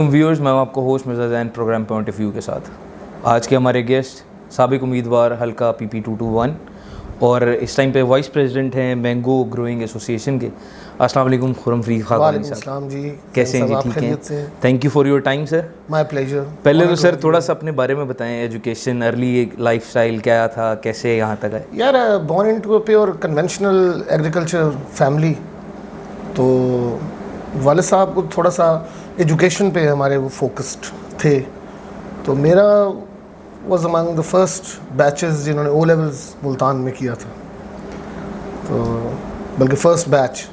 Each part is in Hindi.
व्यूअर्स, मैं हूं आपको host Mirza Zain programme point of view के साथ। आज के हमारे गेस्ट साबिक उम्मीदवार हल्का PP 221 और इस टाइम पे वाइस प्रेसिडेंट हैं मैंगो ग्रोइंग एसोसिएशन के। अस्सलाम वालेकुम खुरम फरीद खान साहब, जी कैसे हैं जी? ठीक हैं, thank you for your time sir. My pleasure. पहले तो सर थोड़ा सा अपने बारे में बताएं, एजुकेशन, अर्ली लाइफस्टाइल क्या था, कैसे यहाँ तक आए? यार born into a pure conventional agriculture family, तो वाले साहब को थोड़ा सा एजुकेशन पे हमारे वो फोकस्ड थे, तो मेरा was among the first batches जिन्होंने ओ लेवल्स मुल्तान में किया था, तो बल्कि फर्स्ट बैच।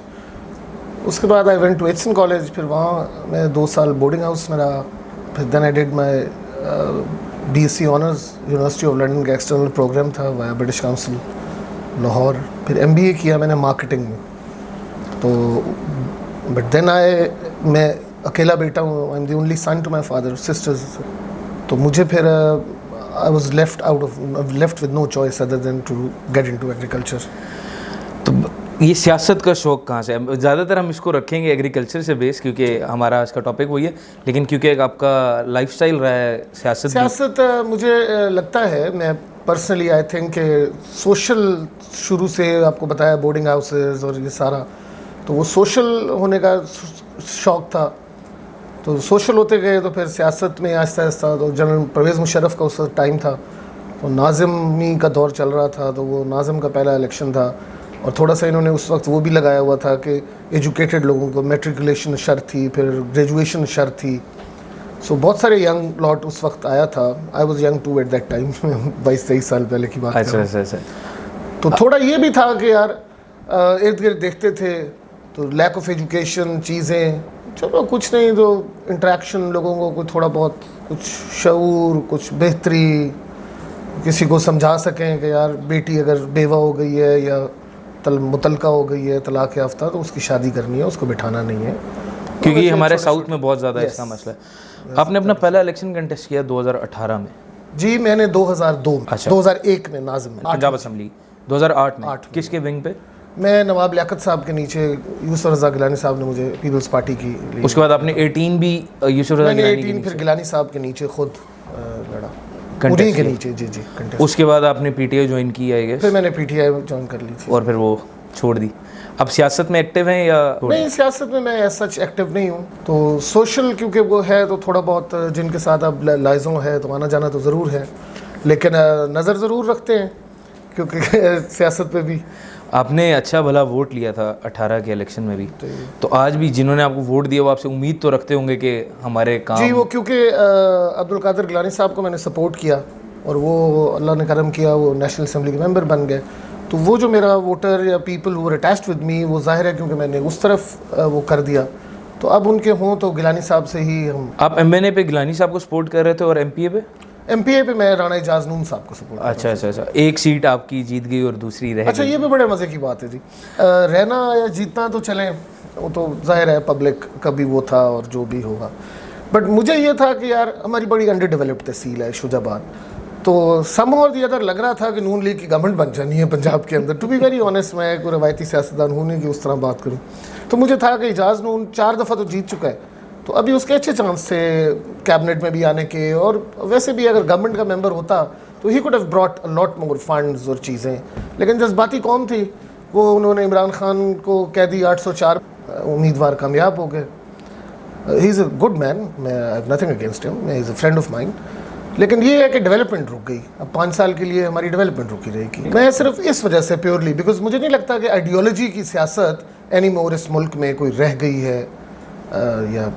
उसके बाद I went to Aitchison college, फिर वहाँ मैं 2 साल बोर्डिंग हाउस में रहा। फिर then I did my BSc honours university of London का एक्सटर्नल प्रोग्राम था वाया ब्रिटिश काउंसिल लाहौर। फिर MBA किया मैंने मार्केटिंग में। तो बट देन मैं अकेला बेटा हूँ, I am the only son to my father sisters, तो मुझे फिर I was left with no choice other than to get into agriculture. तो ये सियासत का शौक़ कहाँ से? ज़्यादातर हम इसको रखेंगे एग्रीकल्चर से बेस, क्योंकि हमारा आज का टॉपिक वही है, लेकिन क्योंकि एक आपका लाइफस्टाइल रहा है सियासत मुझे लगता है, मैं पर्सनली आई थिंक सोशल शुरू से आपको बताया, बोर्डिंग हाउसेज और ये सारा, तो वो सोशल होने का शौक़ था। तो सोशल होते गए तो फिर सियासत में आहिस्ता आहिस्ता, तो जनरल परवेज़ मुशर्रफ का उस वक्त टाइम था, तो नाज़िमी का दौर चल रहा था, तो वो नाज़िम का पहला इलेक्शन था, और थोड़ा सा इन्होंने उस वक्त वो भी लगाया हुआ था कि एजुकेटेड लोगों को मेट्रिकुलेशन शर्त थी, फिर ग्रेजुएशन शर्त थी। सो बहुत सारे यंग लॉट उस वक्त आया था। I was young too at that time 22-23 साल पहले की बात है। अच्छा। तो थोड़ा ये भी था कि यार इर्द गिर्द देखते थे तो लैक ऑफ एजुकेशन चीज़ें, चलो कुछ नहीं, तो इंटरेक्शन लोगों को कुछ थोड़ा बहुत, कुछ शऊर, कुछ बेहतरी, किसी को समझा सकें कि यार बेटी अगर बेवा हो गई है या मुतलका हो गई है, तलाक याफ्ता, तो उसकी शादी करनी है, उसको बिठाना नहीं है, क्योंकि हमारे साउथ में बहुत ज़्यादा इसका मसला है। आपने अपना पहला इलेक्शन कंटेस्ट किया 2018 में? जी मैंने 2002 में, अच्छा। 2001 में नाज़िम में, पंजाब असम्बली 2008 में। किसके विंग पे? मैं नवाब लियाकत साहब के नीचे, यूसुफ रज़ा गिलानी साहब ने मुझे पीपल्स पार्टी की ली। उसके बाद आपने 18 भी यूसुफ रज़ा गिलानी के 18 फिर गिलानी साहब के नीचे खुद लड़ा, उन्हीं के नीचे। जी कंटेस्ट। उसके बाद आपने PTI ज्वाइन की आई गेस? फिर मैंने PTI ज्वाइन कर ली थी और फिर वो छोड़ दी। अब सियासत में एक्टिव हैं या? नहीं, सियासत में मैं सच एक्टिव नहीं हूँ, तो सोशल क्योंकि वो है, तो थोड़ा बहुत जिनके साथ अब लाइजों है तो आना जाना तो ज़रूर है, लेकिन नज़र ज़रूर रखते हैं क्योंकि सियासत पे भी। आपने अच्छा भला वोट लिया था 18 के इलेक्शन में भी, तो आज भी जिन्होंने आपको वोट दिया वो आपसे उम्मीद तो रखते होंगे कि हमारे काम। जी, वो क्योंकि अब्दुल कादिर गिलानी साहब को मैंने सपोर्ट किया और वो अल्लाह ने करम किया, वो नेशनल असम्बली के मेंबर बन गए, तो वो जो मेरा वोटर या पीपल वो अटैच्ड विद मी, वो जाहिर है क्योंकि मैंने उस तरफ वो कर दिया, तो अब उनके हों तो गिलानी साहब से ही हम। आप MNA पे गिलानी साहब को सपोर्ट कर रहे थे और MPA पे मैं राणा एजाज नून साहब को सपोर्ट। अच्छा। एक सीट आपकी जीत गई और दूसरी रह गई। अच्छा, ये भी बड़े मज़े की बात है जी। रहना या जीतना तो चलें, वो तो जाहिर है पब्लिक का भी वो था और जो भी होगा, बट मुझे ये था कि यार हमारी बड़ी अंडर डेवलप्ड तहसील है शुजाबाद, तो सम और दी अदर लग रहा था कि नून लीग की गवर्नमेंट बन जानी है पंजाब के अंदर। टू बी वेरी ऑनेस्ट, मैं कोई रवायती सियासतदान हूँ नहीं कि उस तरह बात करूँ, तो मुझे था कि एजाज नून 4 दफ़ा तो जीत चुका है, तो अभी उसके अच्छे चांस थे कैबिनेट में भी आने के, और वैसे भी अगर गवर्नमेंट का मेंबर होता तो he could have brought a lot more funds और चीज़ें, लेकिन जज्बाती कौम थी, वो उन्होंने इमरान खान को कह दी 804 उम्मीदवार कामयाब हो गए। He is a good man, मैं I have nothing against him, he is a friend of mine, लेकिन ये है कि डेवलपमेंट रुक गई। अब 5 साल के लिए हमारी डेवलपमेंट रुकी रहेगी। मैं सिर्फ इस वजह से प्योरली, बिकॉज मुझे नहीं लगता कि आइडियोलॉजी की सियासत एनी मोर इस मुल्क में कोई रह गई है या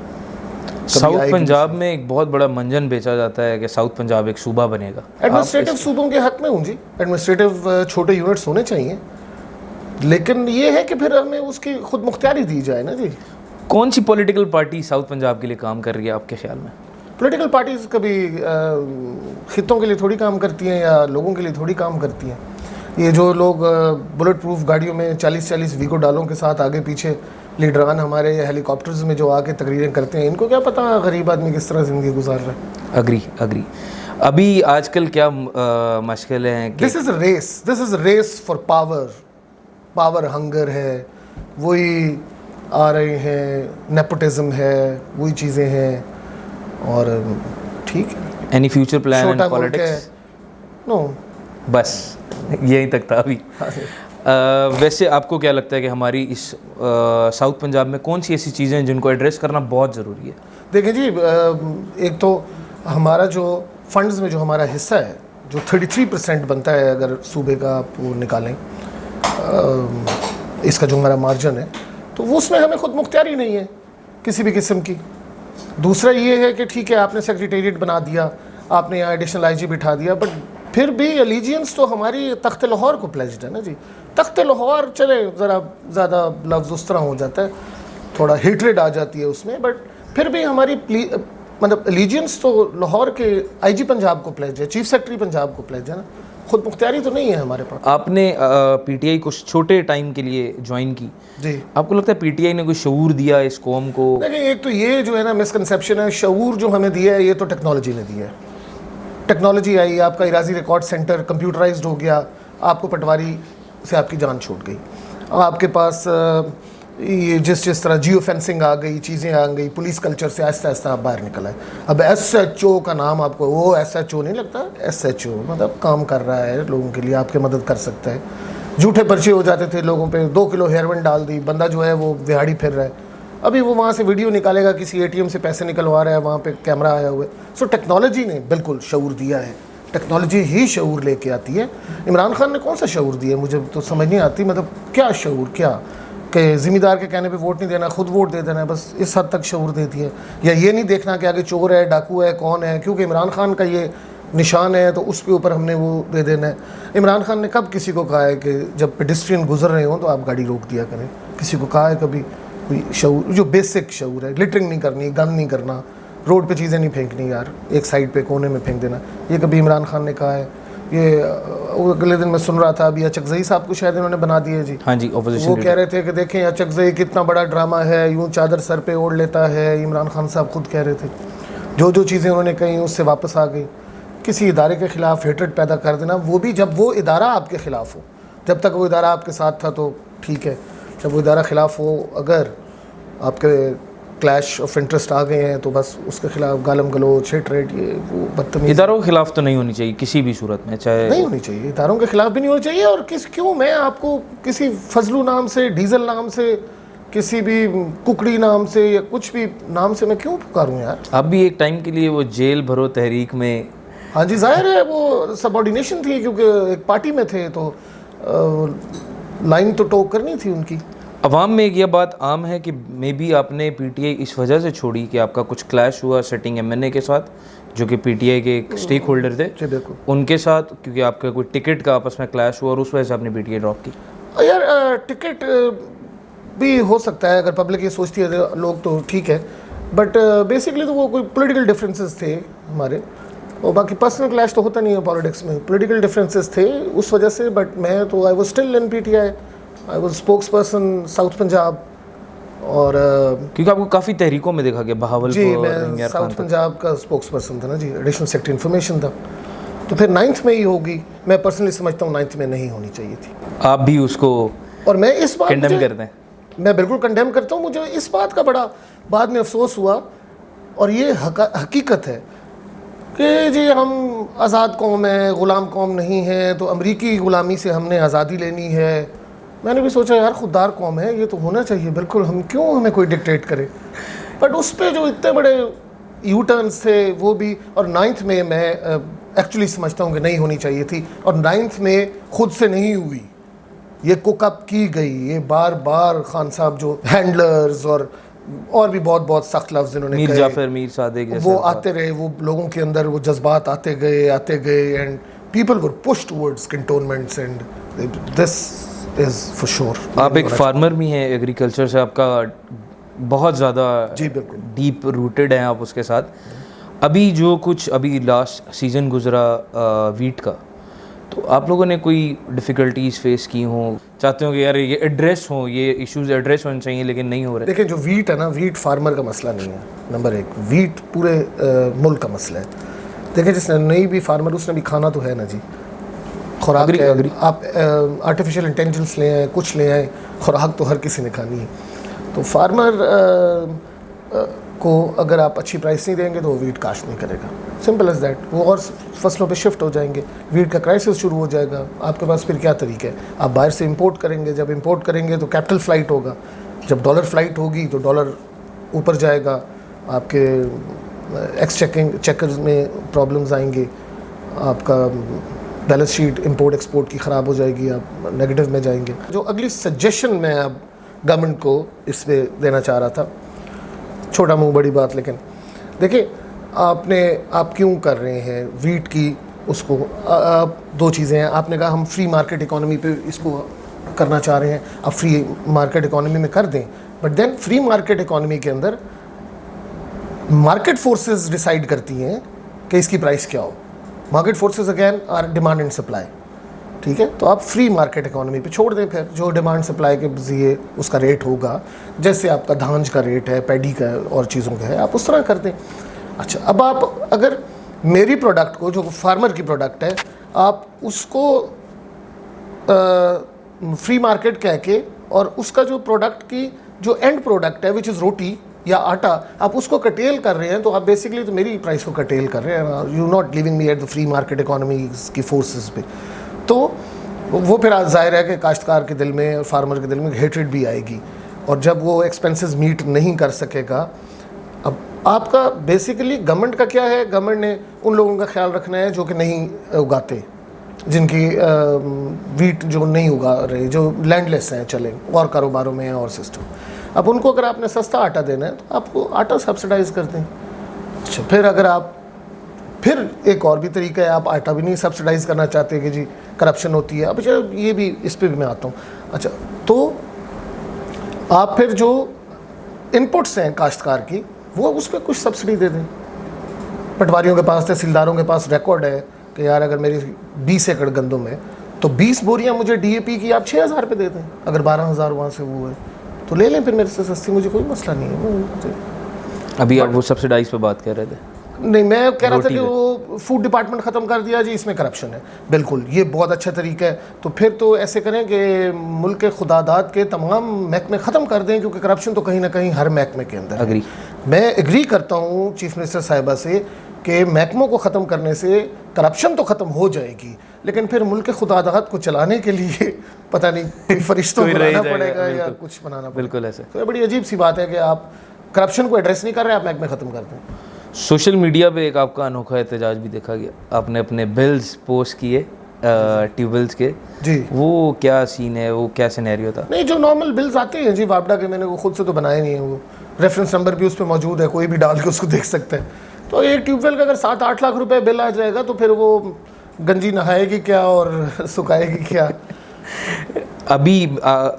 साउथ पंजाब में एक बहुत बड़ा मंजन बेचा जाता है कि साउथ पंजाब एक सूबा बनेगा। एडमिनिस्ट्रेटिव सूबों के हक में हूँ जी, एडमिनिस्ट्रेटिव छोटे यूनिट्स होने चाहिए, लेकिन ये है कि फिर हमें उसकी खुद मुख्तियारी दी जाए ना जी। कौन सी पॉलिटिकल पार्टी साउथ पंजाब के लिए काम कर रही है आपके ख्याल में? पॉलिटिकल पार्टीज कभी खितों के लिए थोड़ी काम करती हैं या लोगों के लिए थोड़ी काम करती हैं। ये जो लोग बुलेट प्रूफ गाड़ियों में 40-40 वीगो डालों के साथ आगे पीछे लीडरान हमारे हेलीकॉप्टर्स में जो आके तकरीरें करते हैं, इनको क्या पता गरीब आदमी किस तरह ज़िंदगी गुजार रहा है। अग्री। अभी आजकल क्या मुश्किलें हैं? This is race for power hunger है, वही आ रहे हैं, नेपोटिज्म है, वही चीज़ें हैं। और ठीक है। एनी फ्यूचर प्लान इन छोटा मुल्क है, पॉलिटिक्स? नो। बस यहीं तक था अभी। वैसे आपको क्या लगता है कि हमारी इस साउथ पंजाब में कौन सी ऐसी चीज़ें हैं जिनको एड्रेस करना बहुत ज़रूरी है? देखिए जी, एक तो हमारा जो फंड्स में जो हमारा हिस्सा है, जो 33% बनता है अगर सूबे का आप वो निकालें, इसका जो हमारा मार्जिन है, तो वो उसमें हमें खुद मुख्तियारी नहीं है किसी भी किस्म की। दूसरा ये है कि ठीक है, आपने सेक्रेटेरिएट बना दिया, आपने यहाँ एडिशनल आईजी बिठा दिया, बट फिर भी एलिजियंस तो हमारी तख्त लाहौर को प्लेज्ड है ना जी। तख्त लाहौर चले ज़रा ज़्यादा लफ्ज़ उस तरह हो जाता है, थोड़ा हेट्रेड आ जाती है उसमें, बट फिर भी हमारी मतलब एलिजियंस तो लाहौर के आईजी पंजाब को प्लेज है, चीफ सेक्रेटरी पंजाब को प्लेज है ना, खुद मुख्तियारी तो नहीं है हमारे पास। आपने पीटीआई कुछ छोटे टाइम के लिए ज्वाइन की जी, आपको लगता है पीटीआई ने कोई शऊर दिया इस कौम को? देखिए एक तो ये जो है ना मिसकंसेप्शन है, शऊर जो हमें दिया है ये तो टेक्नोलॉजी ने दिया है। टेक्नोलॉजी आई, आपका इराजी रिकॉर्ड सेंटर कंप्यूटराइज्ड हो गया, आपको पटवारी से आपकी जान छूट गई। आपके पास ये जिस तरह जियो फेंसिंग आ गई, चीज़ें आ गई, पुलिस कल्चर से आहिस्ता आहिस्ता आप बाहर निकल आए। अब SHO का नाम आपको वो SHO नहीं लगता, SHO मतलब काम कर रहा है लोगों के लिए, आपके मदद कर सकता है। झूठे पर्चे हो जाते थे लोगों पे, 2 किलो हेरोइन डाल दी, बंदा जो है वो दिहाड़ी फिर रहा है, अभी वो वहाँ से वीडियो निकालेगा, किसी ATM से पैसे निकलवा रहा है, वहाँ पे कैमरा आया हुआ है। सो टेक्नोलॉजी ने बिल्कुल शऊर दिया है, टेक्नोलॉजी ही शऊर लेके आती है। इमरान खान ने कौन सा शऊर दिया, मुझे तो समझ नहीं आती, मतलब क्या शऊर, क्या कि ज़िम्मेदार के कहने पे वोट नहीं देना, खुद वोट दे देना है, बस इस हद तक शऊर देती है। या ये नहीं देखना कि आगे चोर है, डाकू है, कौन है, क्योंकि इमरान खान का ये निशान है तो उसके ऊपर हमने वो दे देना है। इमरान खान ने कब किसी को कहा है कि जब पेडिस्ट्रियन गुजर रहे हों तो आप गाड़ी रोक दिया करें? किसी को कहा है कभी? कोई शऊर, जो बेसिक शऊर है, लिटरिंग नहीं करनी, गन नहीं करना, रोड पे चीज़ें नहीं फेंकनी यार, एक साइड पे कोने में फेंक देना, ये कभी इमरान खान ने कहा है? ये अगले दिन मैं सुन रहा था अभी अचकज़ई साहब को शायद इन्होंने बना दिए जी। हाँ जी, ऑपोजिशन वो कह रहे थे कि देखें अचकज़ई कितना बड़ा ड्रामा है, यूं चादर सर पे ओढ़ लेता है। इमरान खान साहब खुद कह रहे थे जो जो चीज़ें उन्होंने कही उससे वापस आ गई। किसी इदारे के ख़िलाफ़ हेट्रेड पैदा कर देना, वो भी जब वो इदारा आपके ख़िलाफ़ हो, जब तक वो इदारा आपके साथ था तो ठीक है, जब वो इदारा ख़िलाफ़ हो, अगर आपके क्लैश ऑफ इंटरेस्ट आ गए हैं तो बस उसके खिलाफ गालम गलोच, हेट्रेड, ये वो बदतमीज़ी इदारों के खिलाफ तो नहीं होनी चाहिए किसी भी सूरत में, चाहे नहीं होनी चाहिए, इदारों के खिलाफ भी नहीं होनी चाहिए। और क्यों मैं आपको किसी फजलू नाम से, डीजल नाम से, किसी भी कुकड़ी नाम से या कुछ भी नाम से मैं क्यों पुकारूं यार? अब भी एक टाइम के लिए वो जेल भरो तहरीक में, हाँ जी, जाहिर है वो सबऑर्डिनेशन थी, क्योंकि एक पार्टी में थे तो लाइन तो टोक करनी थी उनकी। अवाम में यह बात आम है कि मे बी आपने पीटीआई इस वजह से छोड़ी कि आपका कुछ क्लैश हुआ सिटिंग MNA के साथ, जो कि पीटीआई के एक स्टेक होल्डर थे, जी बिल्कुल, उनके साथ, क्योंकि आपका कोई टिकट का आपस में क्लैश हुआ और उस वजह से आपने पीटीआई ड्रॉप की। यार टिकट भी हो सकता है, अगर पब्लिक ये सोचती है तो लोग तो ठीक है, बट बेसिकली तो वो कोई पॉलिटिकल डिफरेंसेस थे हमारे, और बाकी पर्सनल क्लैश तो होता नहीं है पॉलिटिक्स में, पॉलिटिकल डिफरेंसेस थे उस वजह से। बट मैं तो I was still in PTI, I was spokes person south Punjab, और क्योंकि आपको काफ़ी तहरीकों में देखा गया, बहावल जी मैं साउथ पंजाब का स्पोक्स पर्सन था ना जी, एडिशनल सेक्रेटरी इन्फॉर्मेशन था। तो फिर 9th में ही होगी, मैं पर्सनली समझता हूँ 9th में नहीं होनी चाहिए थी। आप भी उसको और मैं इस बात कंडेम करते हैं? मैं बिल्कुल कंडेम करता हूँ। मुझे इस बात का बड़ा बाद में अफसोस हुआ, और ये हकीकत है कि जी हम आज़ाद कौम है, ग़ुलाम कौम नहीं है, तो अमरीकी ग़ुलामी से हमने आज़ादी लेनी है। मैंने भी सोचा यार खुददार कौम है, ये तो होना चाहिए बिल्कुल, हम क्यों हमें कोई डिक्टेट करे। बट उस पर जो इतने बड़े यू टर्न्स थे वो भी, और 9th में मैं एक्चुअली समझता हूँ कि नहीं होनी चाहिए थी, और 9th में खुद से नहीं हुई, ये कुकअप की गई। ये बार बार खान साहब जो हैंडलर्स और भी बहुत सख्त लफ्ज़ इन्होंने मीर कहे, जाफ़र, मीर सादिक जैसे वो आते रहे, वो लोगों के अंदर वो जज्बात आते गए, and people were push towards cantonments, and this is for sure. आप एक फार्मर भी हैं, एग्रीकल्चर से आपका बहुत ज़्यादा जी बिल्कुल डीप रूटेड हैं आप उसके साथ। अभी जो कुछ अभी लास्ट सीज़न गुजरा वीट का, तो आप लोगों ने कोई डिफ़िकल्टीज़ फेस की हों, चाहते हो कि यार ये एड्रेस हो, ये इश्यूज़ एड्रेस होने चाहिए लेकिन नहीं हो रहे? देखिए जो वीट है ना, वीट फार्मर का मसला नहीं है, नंबर 1, वीट पूरे मुल्क का मसला है। देखिए जिसने नहीं भी फार्मर, उसने भी खाना तो है ना जी, खुराक है। आप आर्टिफिशियल इंटेलिजेंस ले आए, कुछ ले आए, खुराक तो हर किसी ने खानी है। तो फार्मर को अगर आप अच्छी प्राइस नहीं देंगे तो वो वीट काश्त नहीं करेगा, सिंपल एज दैट। वो और फसलों पे शिफ्ट हो जाएंगे, वीट का क्राइसिस शुरू हो जाएगा। आपके पास फिर क्या तरीका है? आप बाहर से इंपोर्ट करेंगे, जब इंपोर्ट करेंगे तो कैपिटल फ्लाइट होगा, जब डॉलर फ्लाइट होगी तो डॉलर ऊपर जाएगा, आपके चेकर्स में प्रॉब्लम्स आएंगे, आपका बैलेंस शीट इंपोर्ट एक्सपोर्ट की ख़राब हो जाएगी, आप नेगेटिव में जाएंगे। जो अगली सजेशन मैं अब गवर्नमेंट को इस पे देना चाह रहा था, छोटा मुंह बड़ी बात, लेकिन देखिए आप क्यों कर रहे हैं वीट की उसको, दो चीज़ें हैं। आपने कहा हम फ्री मार्केट इकोनॉमी पे इसको करना चाह रहे हैं, आप फ्री मार्केट इकोनॉमी में कर दें, but then free market economy के अंदर मार्केट फोर्सेस डिसाइड करती हैं कि इसकी प्राइस क्या हो। Market forces again are demand and supply, ठीक है। तो आप फ्री मार्केट इकोनॉमी पे छोड़ दें, फिर जो डिमांड सप्लाई के जरिए उसका रेट होगा, जैसे आपका धान का रेट है, पैडी का और चीज़ों का है, आप उस तरह कर दें। अच्छा, अब आप अगर मेरी प्रोडक्ट को, जो फार्मर की प्रोडक्ट है, आप उसको फ्री मार्केट कह के, और उसका जो प्रोडक्ट की जो एंड प्रोडक्ट है विच इज़ रोटी या आटा, आप उसको कटेल कर रहे हैं, तो आप बेसिकली तो मेरी प्राइस को कटेल कर रहे हैं। You not living me at the free market economy की फोर्सेस पे। तो वो फिर जाहिर है कि काश्तकार के दिल में और फार्मर के दिल में हेट्रेड भी आएगी, और जब वो एक्सपेंसेस मीट नहीं कर सकेगा, अब आपका बेसिकली गवर्नमेंट का क्या है, गवर्नमेंट ने उन लोगों का ख्याल रखना है जो कि नहीं उगाते, जिनकी वीट जो नहीं उगा रहे, जो लैंडलेस हैं, चले और कारोबारों में हैं और सिस्टम। अब उनको अगर आपने सस्ता आटा देना है तो आपको आटा सब्सिडाइज़ कर दें। अच्छा, फिर अगर आप फिर एक और भी तरीका है, आप आटा भी नहीं सब्सिडाइज़ करना चाहते कि जी करप्शन होती है, अब ये भी, इस पे भी मैं आता हूँ। अच्छा, तो आप फिर जो इनपुट्स हैं काश्तकार की, वो उस पर कुछ सब्सिडी दे दें। पटवारियों के पास, तहसीलदारों के पास रिकॉर्ड है कि यार अगर मेरी 20 एकड़ गंदम है तो 20 बोरियां मुझे DAP की आप 6,000 पे दे दें। अगर 12,000 वहाँ से वो है तो ले लें फिर मेरे से सस्ती, मुझे कोई मसला नहीं है। अभी आप वो सब्सिडाइज पे बात कर रहे थे। नहीं, मैं कह रहा था कि वो फूड डिपार्टमेंट ख़त्म कर दिया जी, इसमें करप्शन है। बिल्कुल, ये बहुत अच्छा तरीका है। तो फिर तो ऐसे करें कि मुल्क के खुदादात के तमाम महकमे ख़त्म कर दें, क्योंकि करप्शन तो कहीं ना कहीं हर महकमे के अंदर है। मैं एग्री करता हूँ चीफ मिनिस्टर साहिबा से कि महकमों को ख़त्म करने से करप्शन तो ख़त्म हो जाएगी, लेकिन फिर मुल्क के खुदादात को चलाने के लिए पता नहीं फरिश्तों को बनाना पड़ेगा या कुछ बनाना पड़ेगा। बिल्कुल ऐसे। तो बड़ी अजीब सी बात है कि आप करप्शन को एड्रेस नहीं कर रहे, आप महकमे ख़त्म कर दें। सोशल मीडिया पे एक आपका अनोखा एहतजाज भी देखा गया, आपने अपने बिल्स पोस्ट किए ट्यूबवेल्स के जी। वो क्या सीन है, वो क्या सिनेरियो था? नहीं, जो नॉर्मल बिल्स आते हैं जी वापडा के, मैंने वो खुद से तो बनाए नहीं है, वो रेफरेंस नंबर भी उस पर मौजूद है, कोई भी डाल के उसको देख सकता है। तो एक ट्यूबवेल का अगर 7-8 लाख रुपए बिल आ जाएगा तो फिर वो गंजी नहाएगी क्या और सुखाएगी क्या? अभी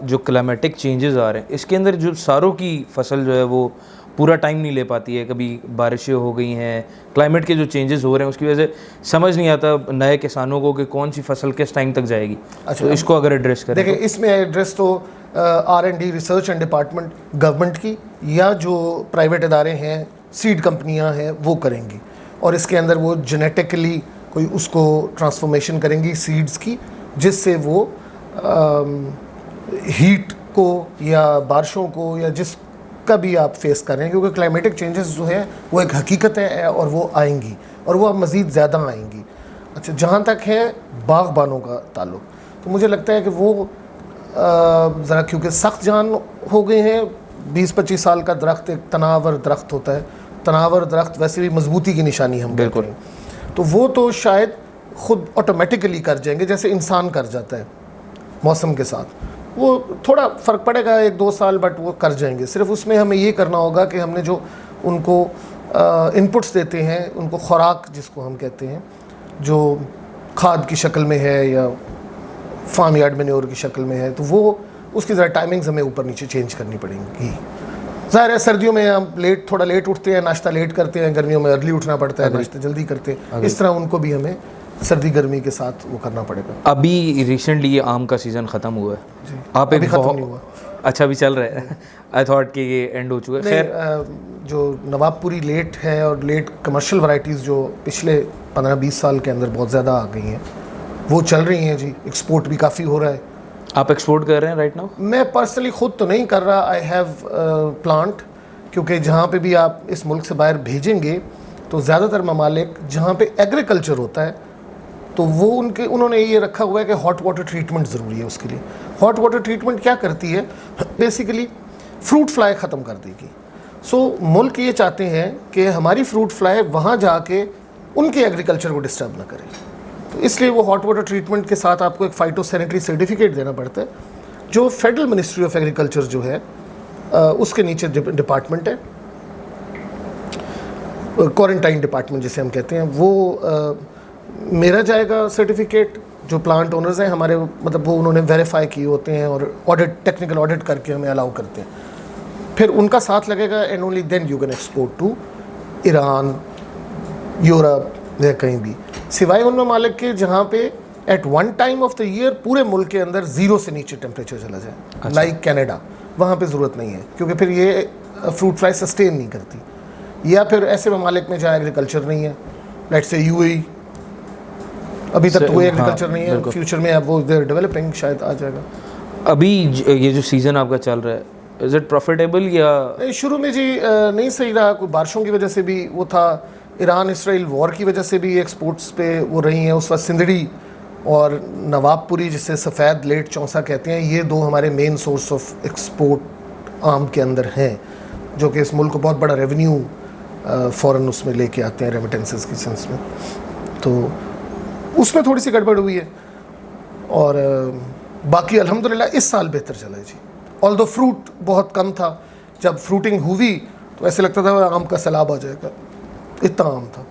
जो क्लाइमेटिक चेंजेस आ रहे हैं, इसके अंदर जो सारों की फसल जो है वो पूरा टाइम नहीं ले पाती है। कभी बारिशें हो गई हैं, क्लाइमेट के जो चेंजेस हो रहे हैं उसकी वजह से समझ नहीं आता नए किसानों को कि कौन सी फसल किस टाइम तक जाएगी। अच्छा, तो इसको अगर एड्रेस करें, देखिए इसमें एड्रेस तो R&D research and department government की या जो प्राइवेट इदारे हैं, सीड कंपनियां हैं, वो करेंगी, और इसके अंदर वो जेनेटिकली कोई उसको ट्रांसफॉर्मेशन करेंगी सीड्स की, जिससे वो हीट को या बारिशों को या जिस का भी आप फेस कर रहे हैं, क्योंकि क्लाइमेटिक चेंजेस जो है वो एक हकीकत है और वो आएंगी और वो अब मज़ीद ज़्यादा आएंगी। अच्छा, जहाँ तक है बागबानों का ताल्लुक, तो मुझे लगता है कि वो ज़रा क्योंकि सख्त जान हो गए हैं। 20-25 साल का दरख्त एक तनावर दरख्त होता है, तनावर दरख्त वैसे भी मजबूती की निशानी हम कहते हैं, तो वो तो शायद ख़ुद ऑटोमेटिकली कर जाएंगे जैसे इंसान कर जाता है मौसम के साथ। वो थोड़ा फ़र्क पड़ेगा 1-2 साल, बट वो कर जाएंगे। सिर्फ उसमें हमें ये करना होगा कि हमने जो उनको इनपुट्स देते हैं, उनको खुराक जिसको हम कहते हैं, जो खाद की शक्ल में है या फार्म यार्ड मैन्योर की शक्ल में है, तो वो उसकी ज़रा टाइमिंग्स हमें ऊपर नीचे चेंज करनी पड़ेंगी। ज़ाहिर है थोड़ा लेट उठते हैं, नाश्ता लेट करते हैं, गर्मियों में अर्ली उठना पड़ता है, नाश्ता जल्दी करते हैं। इस तरह उनको भी हमें सर्दी गर्मी के साथ वो करना पड़ेगा। अभी रिसेंटली ये आम का सीज़न ख़त्म हुआ है जी। आप अभी ख़त्म नहीं हुआ, अच्छा अभी चल रहा है। आई थॉट कि ये एंड हो चुका है। खैर, जो नवाबपुरी लेट है और लेट कमर्शियल वैराइटीज़ जो पिछले 15-20 साल के अंदर बहुत ज़्यादा आ गई हैं, वो चल रही हैं जी। एक्सपोर्ट भी काफ़ी हो रहा है। आप एक्सपोर्ट कर रहे हैं राइट नाउ? मैं पर्सनली ख़ुद तो नहीं कर रहा, आई हैव प्लांट, क्योंकि जहाँ पे भी आप इस मुल्क से बाहर भेजेंगे तो ज़्यादातर ममालिक जहाँ पे एग्रीकल्चर होता है तो वो उन्होंने ये रखा हुआ है कि हॉट वाटर ट्रीटमेंट ज़रूरी है उसके लिए। हॉट वाटर ट्रीटमेंट क्या करती है, बेसिकली फ्रूट फ्लाई ख़त्म कर देगी। सो मुल्क ये चाहते हैं कि हमारी फ्रूट फ्लाई वहाँ जाके उनके एग्रीकल्चर को डिस्टर्ब ना करे, तो इसलिए वो हॉट वाटर ट्रीटमेंट के साथ आपको एक फाइटोसैनिटरी सर्टिफिकेट देना पड़ता है, जो फेडरल मिनिस्ट्री ऑफ एग्रीकल्चर जो है उसके नीचे डिपार्टमेंट है, क्वारंटाइन डिपार्टमेंट जिसे हम कहते हैं, वो मेरा जाएगा सर्टिफिकेट। जो प्लांट ओनर्स हैं हमारे, मतलब वो उन्होंने वेरीफाई किए होते हैं और ऑडिट, टेक्निकल ऑडिट करके हमें अलाउ करते हैं, फिर उनका साथ लगेगा and only then you can export to Iran, Europe या कहीं भी, सिवाय उन ममालिक के जहाँ पे at one time of the year पूरे मुल्क के अंदर 0 से नीचे टेम्परेचर चला जाए, लाइक कनाडा, वहाँ पे ज़रूरत नहीं है क्योंकि फिर ये फ्रूट फ्लाई सस्टेन नहीं करती। या फिर ऐसे ममालिक में जहाँ एग्रीकल्चर नहीं है, लेट्स से यूएई, अभी तक तो कोई एग्रीकल्चर नहीं है, फ्यूचर में अब वो देयर डेवलपिंग, शायद आ जाएगा। अभी ये जो सीज़न आपका चल रहा है, इज़ इट प्रॉफिटेबल या? शुरू में जी नहीं सही रहा, कोई बारिशों की वजह से भी वो था, ईरान इसराइल वॉर की वजह से भी एक्सपोर्ट्स पे वो रही हैं। उस वक्त सिंदड़ी और नवाबपुरी, जिसे सफ़ेद लेट चौंसा कहते हैं, ये 2 हमारे मेन सोर्स ऑफ एक्सपोर्ट आम के अंदर हैं, जो कि इस मुल्क को बहुत बड़ा रेवेन्यू फ़ौरन उसमें लेके आते हैं, रेमिटेंसेस की सेंस में। तो उसमें थोड़ी सी गड़बड़ हुई है और बाकी अल्हम्दुलिल्लाह इस साल बेहतर चला है जी। ऑल्दो फ्रूट बहुत कम था, जब फ्रूटिंग हुई तो ऐसे लगता था आम का सैलाब आ जाएगा, इतना आम था।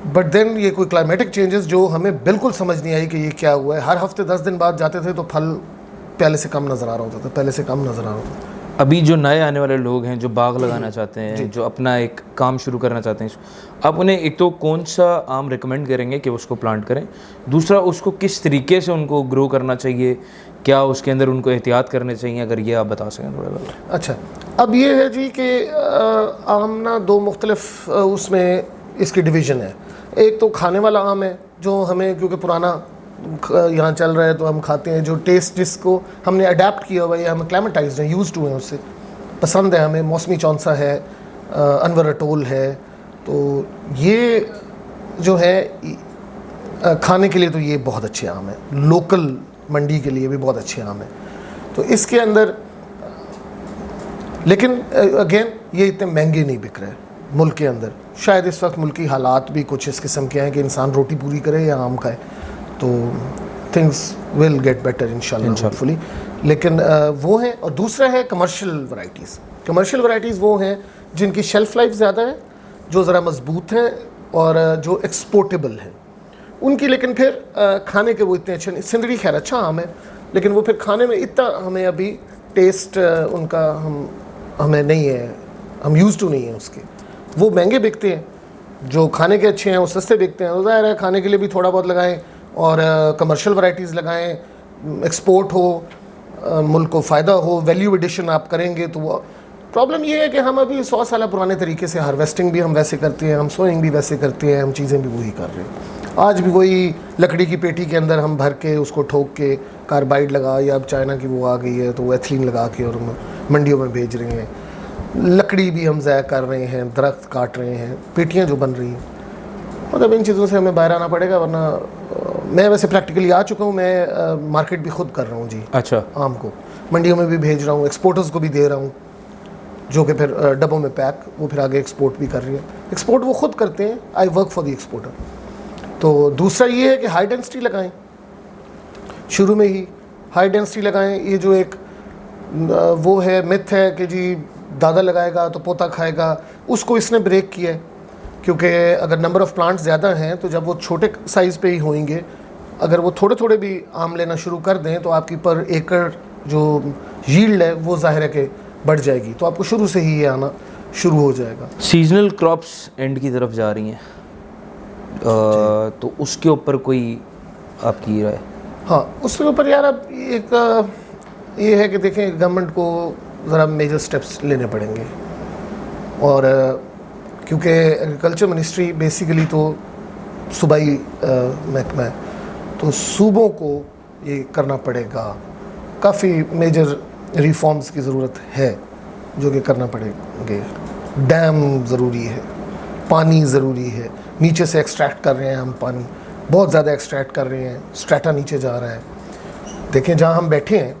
बट देन ये कोई क्लाइमेटिक चेंजेस जो हमें बिल्कुल समझ नहीं आई कि ये क्या हुआ है। हर हफ्ते 10 दिन बाद जाते थे तो फल पहले से कम नज़र आ रहा होता था, पहले से कम नज़र आ रहा होता था। अभी जो नए आने वाले लोग हैं, जो बाग लगाना चाहते हैं, जो अपना एक काम शुरू करना चाहते हैं, आप उन्हें एक तो कौन सा आम रिकमेंड करेंगे कि उसको प्लांट करें, दूसरा उसको किस तरीके से उनको ग्रो करना चाहिए, क्या उसके अंदर उनको एहतियात करने चाहिए, अगर ये आप बता सकें थोड़ा सा। अच्छा, अब ये है जी कि आम ना 2 मुख्तलिफ उसमें इसकी डिवीज़न है। एक तो खाने वाला आम है जो हमें, क्योंकि पुराना यहाँ चल रहा है तो हम खाते हैं, जो टेस्ट जिसको हमने अडेप्ट किया हुआ है, हम क्लाइमेटाइज्ड हैं, यूज्ड हुए हैं उससे, पसंद है हमें। मौसमी चौंसा है, अनवर अटोल है, तो ये जो है खाने के लिए तो ये बहुत अच्छे आम है, लोकल मंडी के लिए भी बहुत अच्छे आम है। तो इसके अंदर लेकिन अगेन ये इतने महंगे नहीं बिक रहे मुल्क के अंदर। शायद इस वक्त मुल्की हालात भी कुछ इस किस्म के हैं कि इंसान रोटी पूरी करे या आम खाए, तो थिंग्स विल गेट बेटर इंशाल्लाह होपफुली। लेकिन वो है, और दूसरा है कमर्शियल वैरायटीज़। कमर्शियल वैरायटीज़ वो हैं जिनकी शेल्फ़ लाइफ ज़्यादा है, जो ज़रा मजबूत हैं और जो एक्सपोर्टेबल हैं उनकी, लेकिन फिर खाने के वो इतने अच्छे नहीं। सिंदड़ी खैर अच्छा आम है, लेकिन वो फिर खाने में इतना हमें अभी टेस्ट उनका हमें नहीं है, हम यूज़ टू नहीं है उसके। वो महंगे बिकते हैं, जो खाने के अच्छे हैं वो सस्ते बिकते हैं। ज़ाहिर है खाने के लिए भी थोड़ा बहुत लगाएं और कमर्शियल वैरायटीज़ लगाएं, एक्सपोर्ट हो, मुल्क को फ़ायदा हो, वैल्यू एडिशन आप करेंगे तो वो। प्रॉब्लम ये है कि हम अभी 100 साल पुराने तरीके से हार्वेस्टिंग भी हम वैसे करते हैं, हम सोइंग भी वैसे करते हैं, हम चीज़ें भी वही कर रहे हैं। आज भी वही लकड़ी की पेटी के अंदर हम भर के उसको ठोक के कार्बाइड लगा, या अब चाइना की वो आ गई है तो वो एथिलीन लगा के और मंडियों में भेज रहे हैं। लकड़ी भी हम ज़ाया कर रहे हैं, दरख्त काट रहे हैं, पेटियाँ जो बन रही हैं। मतलब इन चीज़ों से हमें बाहर आना पड़ेगा, वरना मैं वैसे प्रैक्टिकली आ चुका हूँ, मैं मार्केट भी खुद कर रहा हूँ जी। अच्छा, आम को मंडियों में भी भेज रहा हूँ, एक्सपोर्टर्स को भी दे रहा हूँ, जो कि फिर डब्बों में पैक वो फिर आगे एक्सपोर्ट भी कर रही है। एक्सपोर्ट वो खुद करते हैं, I work for the exporter. तो दूसरा ये है कि हाई डेंसिटी लगाएं, शुरू में ही हाई डेंसिटी लगाएं। ये जो एक वो है मिथ है कि जी दादा लगाएगा तो पोता खाएगा, उसको इसने ब्रेक किया है, क्योंकि अगर नंबर ऑफ़ प्लांट्स ज़्यादा हैं तो जब वो छोटे साइज़ पे ही होंगे, अगर वो थोड़े थोड़े भी आम लेना शुरू कर दें तो आपकी पर एकड़ जो यील्ड है वो ज़ाहिर है कि बढ़ जाएगी, तो आपको शुरू से ही ये आना शुरू हो जाएगा। सीजनल क्रॉप्स एंड की तरफ जा रही हैं, तो उसके ऊपर कोई आपकी राय? हाँ, उसके ऊपर यार अब एक ये है कि देखें, गवर्नमेंट को ज़रा मेजर स्टेप्स लेने पड़ेंगे, और क्योंकि एग्रीकल्चर मिनिस्ट्री बेसिकली तो सूबाई महकमा है, तो सूबों को ये करना पड़ेगा। काफ़ी मेजर रिफॉर्म्स की ज़रूरत है जो कि करना पड़ेंगे। डैम ज़रूरी है, पानी ज़रूरी है, नीचे से एक्सट्रैक्ट कर रहे हैं हम पानी, बहुत ज़्यादा एक्सट्रैक्ट कर रहे हैं, स्ट्रेटा नीचे जा रहा है। देखें जहाँ हम बैठे हैं,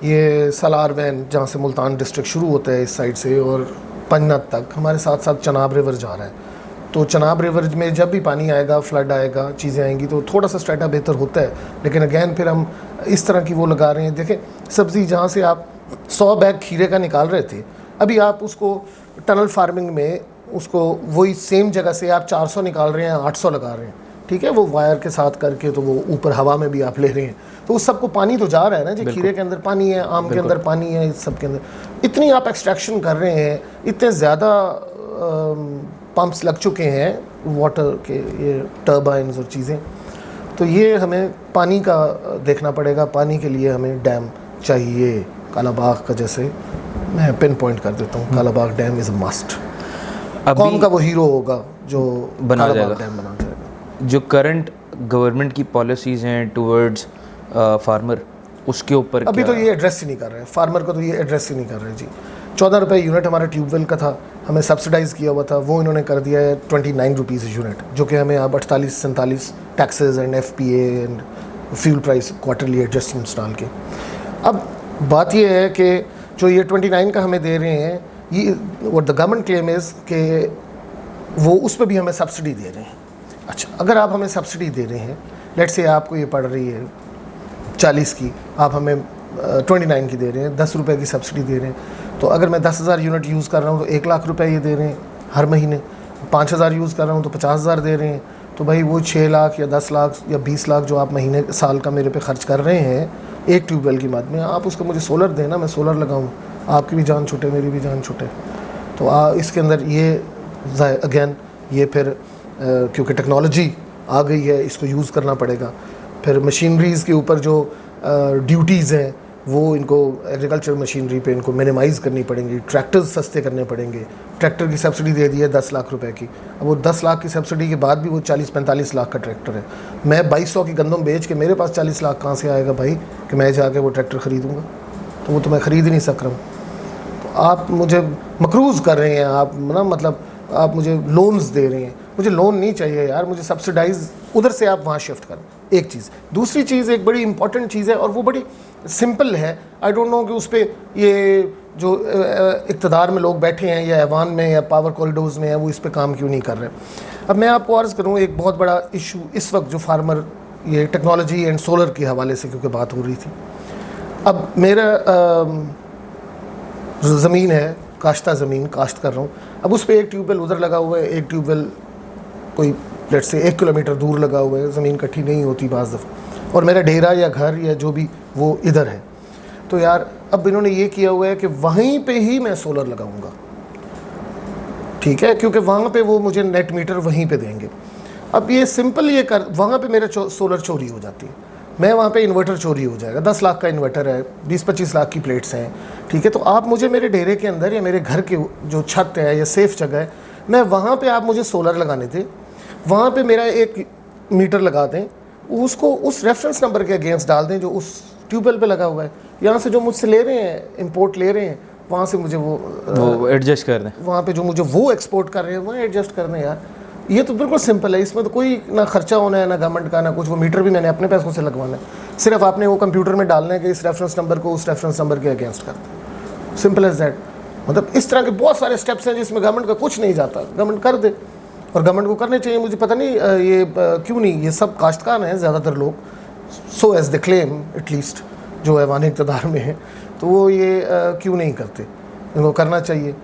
ये सलार वैन जहाँ से मुल्तान डिस्ट्रिक्ट शुरू होता है इस साइड से और पंजनत तक, हमारे साथ साथ चनाब रिवर जा रहा है। तो चनाब रिवर में जब भी पानी आएगा, फ्लड आएगा, चीज़ें आएंगी, तो थोड़ा सा स्ट्रेटा बेहतर होता है। लेकिन अगैन फिर हम इस तरह की वो लगा रहे हैं। देखें सब्ज़ी जहाँ से आप 100 बैग खीरे का निकाल रहे थे, अभी आप उसको टनल फार्मिंग में उसको वही सेम जगह से आप 400 निकाल रहे हैं, 800 लगा रहे हैं, ठीक है, वो वायर के साथ करके, तो वो ऊपर हवा में भी आप ले रहे हैं, तो उस सबको पानी तो जा रहा है ना जी। खीरे के अंदर पानी है, आम के अंदर पानी है, इस सब के अंदर इतनी आप एक्सट्रैक्शन कर रहे हैं, इतने ज़्यादा पंप्स लग चुके हैं वाटर के, ये टर्बाइन्स और चीज़ें, तो ये हमें पानी का देखना पड़ेगा। पानी के लिए हमें डैम चाहिए। कालाबाग का जैसे मैं पिन पॉइंट कर देता हूँ, Kalabagh dam is a must. कौम का वो हीरो होगा जो बना जाएगा, डैम बना जाएगा। जो करंट गवर्नमेंट की पॉलिसीज़ हैं टुवर्ड्स फार्मर, उसके ऊपर अभी तो ये एड्रेस ही नहीं कर रहे हैं फार्मर को, तो ये एड्रेस ही नहीं कर रहे जी। 14 रुपये यूनिट हमारा ट्यूबवेल का था, हमें सब्सिडाइज़ किया हुआ था, वो इन्होंने कर दिया है 29 रुपीज़ यूनिट, जो कि हमें अब 48-47 taxes and FPA and fuel price quarterly adjustments डाल के। अब बात ये है कि जो ये 29 का हमें दे रहे हैं, ये what the government claim is कि वो उस पर भी हमें सब्सिडी दे रहे हैं। अच्छा, अगर आप हमें सब्सिडी दे रहे हैं, लेट्स से आपको ये पड़ रही है 40 की, आप हमें 29 की दे रहे हैं, 10 रुपये की सब्सिडी दे रहे हैं, तो अगर मैं 10,000 यूनिट यूज़ कर रहा हूँ तो 1 लाख रुपए ये दे रहे हैं हर महीने। 5,000 यूज़ कर रहा हूँ तो 50,000 दे रहे हैं। तो भाई वो 6 लाख या 10 लाख या 20 लाख जो आप महीने साल का मेरे पे ख़र्च कर रहे हैं एक ट्यूबवेल की मद में, आप उसको मुझे सोलर देना, मैं सोलर लगाऊँ, आपकी भी जान छूटे, मेरी भी जान छूटे। तो इसके अंदर ये अगेन ये फिर क्योंकि टेक्नोलॉजी आ गई है, इसको यूज़ करना पड़ेगा। फिर मशीनरीज़ के ऊपर जो ड्यूटीज़ हैं वो इनको एग्रीकल्चर मशीनरी पे इनको मिनिमाइज़ करनी पड़ेंगी, ट्रैक्टर्स सस्ते करने पड़ेंगे। ट्रैक्टर की सब्सिडी दे दी है 10 लाख रुपए की, अब वो 10 लाख की सब्सिडी के बाद भी वो 40-45 लाख का ट्रैक्टर है। मैं 2200 की गंदम बेच के मेरे पास 40 लाख कहाँ से आएगा भाई कि मैं जाके वो ट्रैक्टर ख़रीदूँगा? तो वो तो मैं ख़रीद ही नहीं सक रहा हूँ। तो आप मुझे मकरूज़ कर रहे हैं, आप ना मतलब आप मुझे लोन्स दे रहे हैं, मुझे लोन नहीं चाहिए यार, मुझे सब्सिडाइज़ उधर से आप वहाँ शिफ्ट करें। एक चीज़, दूसरी चीज़ एक बड़ी इंपॉर्टेंट चीज़ है और वो बड़ी सिंपल है। आई डोंट नो कि उस पर ये जो इक़्तिदार में लोग बैठे हैं या ऐवान में या पावर कॉरिडोर्स में है, वो इस पर काम क्यों नहीं कर रहे। अब मैं आपको अर्ज़ करूँ, एक बहुत बड़ा इशू इस वक्त जो फार्मर, ये टेक्नोलॉजी एंड सोलर के हवाले से क्योंकि बात हो रही थी। अब मेरा ज़मीन है, काश्ता ज़मीन, काश्त कर रहा हूँ, अब उस पर एक ट्यूबवेल उधर लगा हुआ है, एक ट्यूबवेल कोई लेट से 1 किलोमीटर दूर लगा हुआ है, ज़मीन इकट्ठी नहीं होती बाज़ दफ़ा, और मेरा डेरा या घर या जो भी वो इधर है। तो यार अब इन्होंने ये किया हुआ है कि वहीं पे ही मैं सोलर लगाऊंगा, ठीक है, क्योंकि वहाँ पे वो मुझे नेट मीटर वहीं पे देंगे। अब ये सिंपल ये कर, वहाँ पे मेरा सोलर चोरी हो जाती है, मैं वहाँ पे इन्वर्टर चोरी हो जाएगा। 10 लाख का इन्वर्टर है, 20-25 लाख की प्लेट्स हैं, ठीक है। तो आप मुझे मेरे डेरे के अंदर या मेरे घर के जो छत है या सेफ जगह है, मैं वहाँ पे आप मुझे सोलर लगाने दें, वहाँ पे मेरा एक मीटर लगा दें, उसको उस रेफरेंस नंबर के अगेंस्ट डाल दें जो उस ट्यूबवेल पे लगा हुआ है। यहाँ से जो मुझसे ले रहे हैं, इंपोर्ट ले रहे हैं, वहाँ से मुझे वो एडजस्ट कर दें, वहाँ पे जो मुझे वो एक्सपोर्ट कर रहे हैं वहाँ एडजस्ट कर दें। यार ये तो बिल्कुल सिंपल है, इसमें तो कोई ना खर्चा होना है, ना गवर्नमेंट का, ना कुछ। वो मीटर भी मैंने अपने पैसों से लगवाना है, सिर्फ आपने वो कंप्यूटर में डालना है कि इस रेफरेंस नंबर को उस रेफरेंस नंबर के अगेंस्ट कर दें, सिंपल एज दैट। मतलब इस तरह के बहुत सारे स्टेप्स हैं जिसमें गवर्नमेंट का कुछ नहीं जाता, गवर्नमेंट कर दे, और गवर्नमेंट को करने चाहिए। मुझे पता नहीं ये क्यों नहीं, ये सब काश्तकार हैं ज़्यादातर लोग, so as the claim at least, जो ऐवान इक़्तिदार में है, तो वो ये क्यों नहीं करते, इनको करना चाहिए।